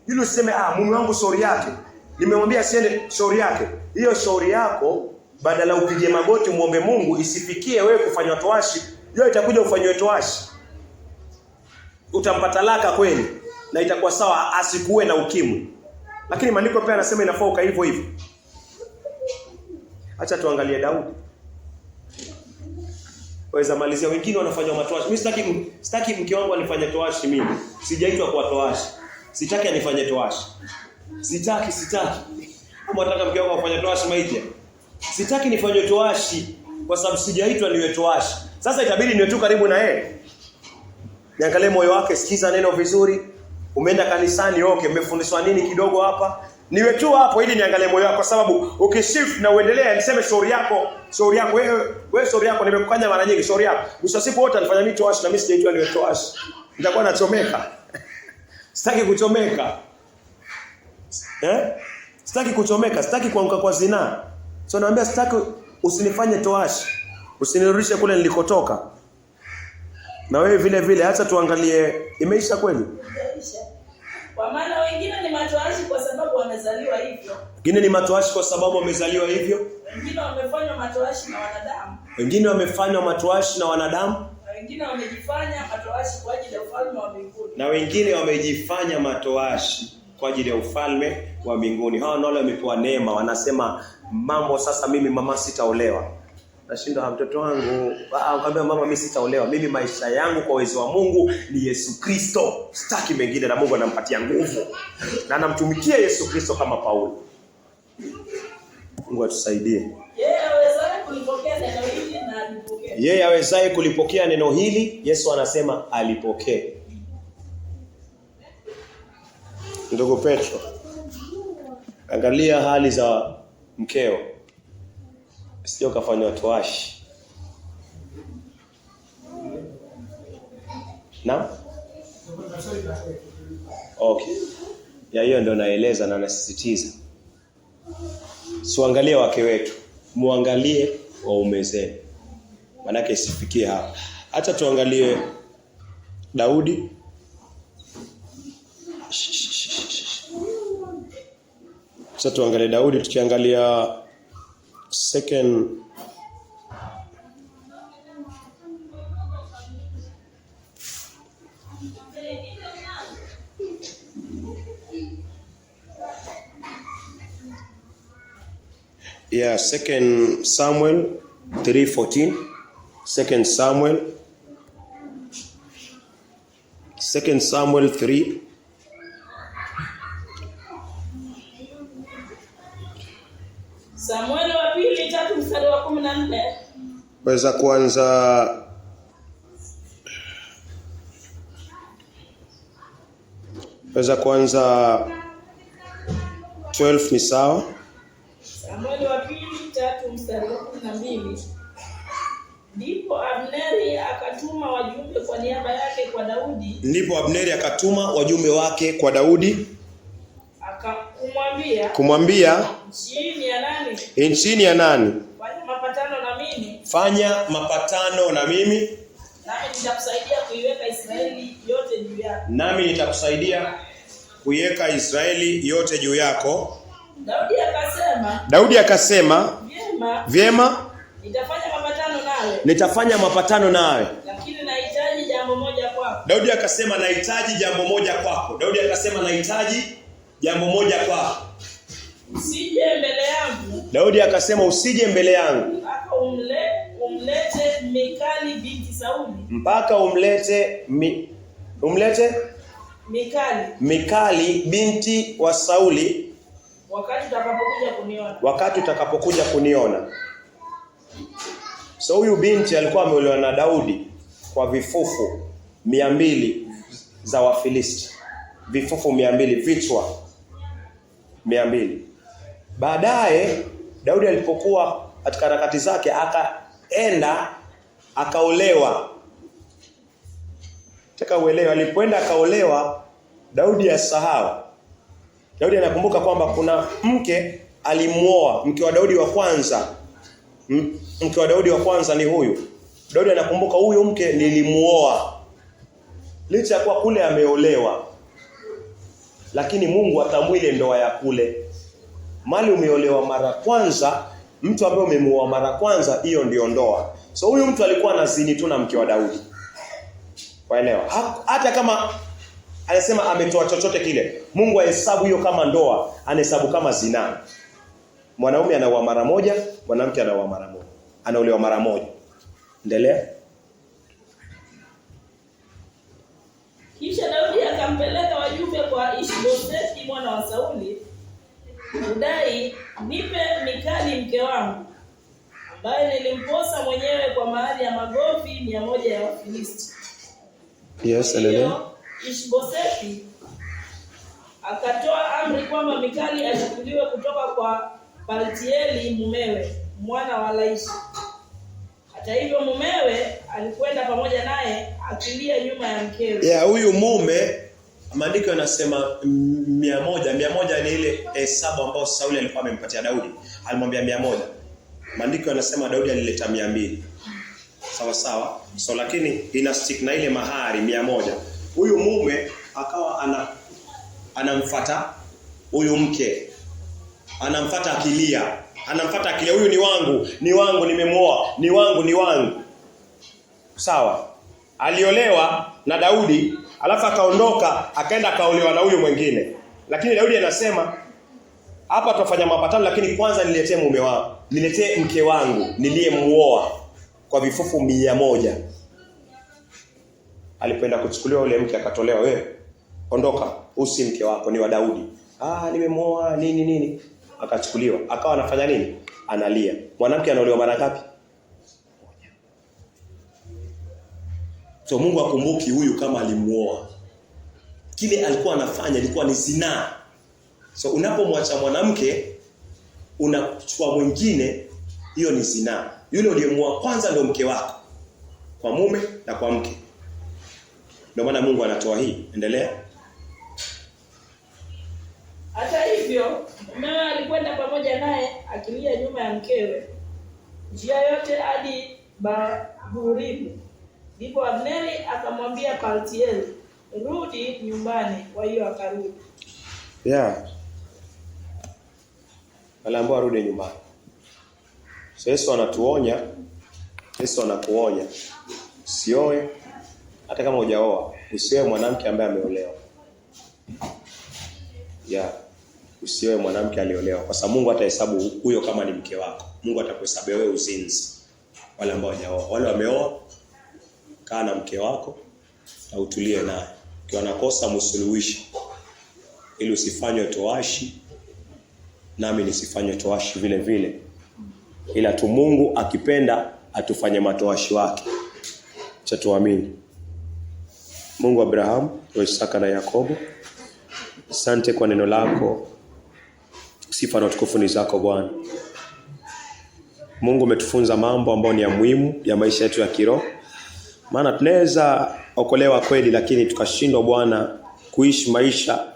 Ili useme mume wangu shauri yake. Nimemwambia siende shauri yake. Hiyo shauri yako badala upige magoti muombe Mungu isifikie wewe kufanywa toashi, hiyo itakuja ufanywe toashi. Utampata talaka kweli na itakuwa sawa asikuwe na ukimwi. Lakini maandiko pia yanasema inafaa uka hivyo hivyo. Acha tuangalie Daudi. Waweza malizia wengine wanafanya matoashi. Mimi sitaki mke wangu anifanye toashi mimi. Sijaitwa kwa toashi. Sitaki anifanye toashi. Sitaki. Kama nataka mke wangu afanye toashi maiti. Sitaki nifanye toashi kwa sababu sijaitwa niwe toashi. Sasa itabidi niwe tu karibu na yeye. Niangalie moyo wake, sikiza neno vizuri. Umeenda kanisani, okay, umefundishwa nini kidogo hapa? Niwe tu hapo ili niangalie moyo wako, kwa sababu ukishift na uendelea niseme shauri yako wewe shauri yako nimekukanya mara nyingi shauri yako. Mwisho siku wote anifanya mimi toashi na mimi sijaitwa niwe toashi. Nitakuwa nachomeka. Sitaki kuchomeka. Sitaki kuchomeka, sitaki kuanguka kwa zinaa. So naambia sitaki usinifanye toashi. Usinirudishe kule nilikotoka. Na wewe vile hata tuangalie imeisha kweli? Kwa maana wengine ni matoashi kwa sababu wamezaliwa hivyo. Wengine ni matoashi kwa sababu wamezaliwa hivyo. Wengine wamefanywa matoashi na wanadamu. Wengine wamefanywa matoashi na wanadamu. Na wengine wamejifanya matoashi kwa ajili ya ufalme wa mbinguni. Na wengine wamejifanya matoashi kwa ajili ya ufalme wa mbinguni. Hao ndio wamepewa neema, wanasema mambo sasa mimi mama sitaolewa. Nashinda mtoto wangu, akamwambia mama mimi sitaolewa. Mimi maisha yangu kwa uwezo wa Mungu ni Yesu Kristo. Sitaki mengine na Mungu anampatia nguvu. Na anamtumikia Yesu Kristo kama Paulo. Mungu atusaidie. Yeye awezaye kulipokea neno hili na alipokea. Yeye awezaye kulipokea neno hili, Yesu anasema alipokee. Ndugu Petro, angalia hali za mkeo. Sio kafanywa toashi. Na? Okay. Ya hiyo ndio naeleza na nasisitiza. Siangalie wake wetu, muangalie waume zenu. Maana isifikie hapa. Acha tuangalie Daudi. Sasa tuangalie Daudi, tukiangalia second Samuel 3:14. Second Samuel 3. Samueli wa pili 3 mstari wa 14. Waweza kuanza Waweza kuanza 12 ni sawa. Samueli wa pili 3 mstari wa 12. Ndipo Abneri akatuma akatuma wajumbe kwa niaba yake kwa Daudi. Ndipo Abneri akatuma wajumbe wake kwa Daudi kumwambia nchini ya nani? Fanya mapatano na mimi. Fanya mapatano na mimi. Nami nitakusaidia kuiweka Israeli yote juu yako. Nami nitakusaidia kuiweka Israeli yote juu yako. Daudi akasema, vyema. Nitafanya mapatano nawe. Lakini nahitaji jambo moja kwako. Daudi akasema nahitaji jambo moja kwako. Daudi akasema nahitaji jambo moja kwako. Usije mbele yangu. Daudi akasema usije mbele yangu. Mpaka umlete Mikali binti Sauli. Mpaka umlete Mikali binti wa Sauli. Wakati utakapokuja kuniona. So huyu binti alikuwa ameolewa na Daudi kwa vifufu 200 za Wafilisti. Vifufu 200, vichwa 200. Baadaye Daudi alipokuwa katika harakati zake akaenda akaolewa. Nataka uelewe, alipoenda akaolewa Daudi asahau. Daudi anakumbuka kwamba kuna mke alimuoa, mke wa Daudi wa kwanza. Mke wa Daudi wa kwanza ni huyu. Daudi anakumbuka huyu mke nilimuoa. Licha ya kuwa kule ameolewa, lakini Mungu atambua ile ndoa ya kule. Mali umeolewa mara kwanza, mtu ambaye umemuoa mara kwanza, hiyo ndio ndoa. So huyu mtu alikuwa anazini tu na mke wa Daudi. Waelewa? Hata kama anasema ametoa chochote kile, Mungu ahesabu hiyo kama ndoa, anahesabu kama zina. Mwanaume anaoa mara moja, mwanamke anaoa mara moja. Anaolewa mara moja. Endelea. Kisha Daudi akampeleka wajumbe kwa Ish-Boshethi mwana wa Sauli, kudai, nipe Mikali mke wangu, ambaye nilimposa mwenyewe kwa mahali ya magofi 100 ya Wafilisti. Yes, endelea. Ish-Boshethi akatoa amri kwamba Mikali achukuliwe kutoka kwa Paltieli mumewe, mwana wa Laishi. Hata hivyo mumewe alikwenda pamoja naye akilia nyuma ya mkewe. Huyu mume, maandiko yanasema 100 ni ile hesabu ambayo Sauli alikuwa amempatia Daudi. Alimwambia 100. Maandiko yanasema Daudi alileta 200. Sawa sawa. So lakini ina stick na ile mahari 100. Huyu mume akawa anamfuata huyu mke. Anamfuata akilia. Huyu ni wangu nimemuoa. Ni wangu. Sawa. Aliolewa na Daudi, alafu akaondoka, akaenda akaolewa na huyu mwingine. Lakini Daudi anasema, hapa tutafanya mapatano, lakini kwanza niletee mume wangu. Niletee mke wangu niliyemuoa kwa vifufu 100. Alipoenda kuchukuliwa yule mke akatolewa, wewe ondoka, usi mke wako, ni wa Daudi. Nimemuoa nini. Akachukuliwa. Akawa anafanya nini? Analia. Mwanamke anaolewa mara ngapi? So Mungu akumbuki huyu kama alimuoa. Kile alikuwa anafanya ilikuwa ni zinaa. So unapomwacha mwanamke unachukua mwingine, hiyo ni zinaa. Yule uliyemuoa kwanza ndio mke wako. Kwa mume na kwa mke. Ndio maana Mungu anatoa hii. Endelea. Hata hivyo, mumewe alikwenda pamoja naye akilia nyuma ya mkewe, njia yote hadi Bahurimu. Ndipo Abneri akamwambia Paltieli, rudi nyumbani. Kwa hiyo akarudi. Aliambiwa arudi nyumbani. So Yesu anatuonya, Yesu anakuonya. Usioe, hata kama hujaoa, usioe mwanamke ambaye ameolewa. Usioe mwanamke aliolewa, kwa sababu Mungu atahesabu huyo kama ni mke wako. Mungu atakuhesabia wewe uzinzi. Wale ambao hawajaoa, wale wameoa, kaa na mke wako na utulie naye. Ukiwa nakosa msuluhishi, ili usifanywe toashi, nami nisifanywe toashi vile vile. Ila tu Mungu akipenda atufanye matoashi wake. Cha tuamini. Mungu wa Abrahamu, Isaka na Yakobo, asante kwa neno lako. Sifa na utukufu ni zako Bwana. Mungu umetufunza mambo ambayo ni ya muhimu ya maisha yetu ya kiroho. Maana tunaweza okolewa kweli, lakini tukashindwa Bwana kuishi maisha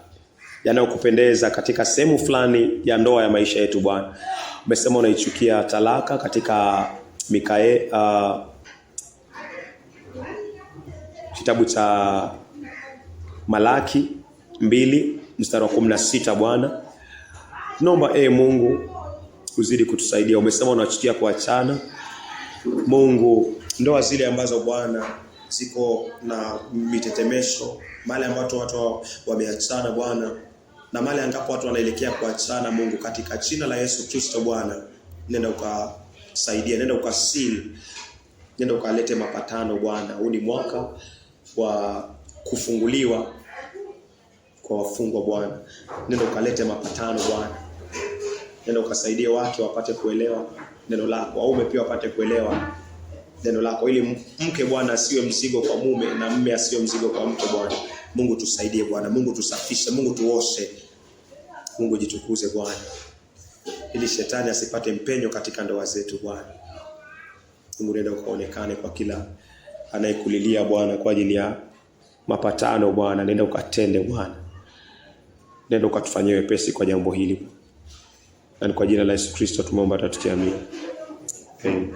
yanayokupendeza katika sehemu fulani ya ndoa ya maisha yetu Bwana. Umesema unaichukia talaka katika kitabu cha Malaki 2:16 Bwana. Tunaomba Mungu uzidi kutusaidia. Umesema unachukia kuachana. Mungu, ndoa zile ambazo Bwana ziko na mitetemesho, mahali ambapo watu wameachana Bwana, na mahali ambapo watu wanaelekea kuachana, Mungu, katika jina la Yesu Kristo Bwana, nenda ukasaidia, nenda ukasili, nenda ukalete mapatano Bwana. Huu ni mwaka wa kufunguliwa kwa wafungwa Bwana. Nenda ukalete mapatano Bwana. Nenda ukasaidie wake wapate kuelewa neno lako, waume pia wapate kuelewa neno lako, ili mke Bwana asiwe mzigo kwa mume na mume asiwe mzigo kwa mke Bwana. Mungu tusaidie Bwana. Mungu tusafishe, Mungu tuoshe. Mungu jitukuze Bwana, ili shetani asipate mpenyo katika ndoa zetu Bwana. Mungu, nenda ukaonekane kwa kila anayekulilia Bwana kwa ajili ya mapatano Bwana. Nenda ukatende Bwana. Nenda ukatufanyie wepesi kwa jambo hili. Na kwa jina la Yesu Kristo tumeomba, tukiamini. Amen.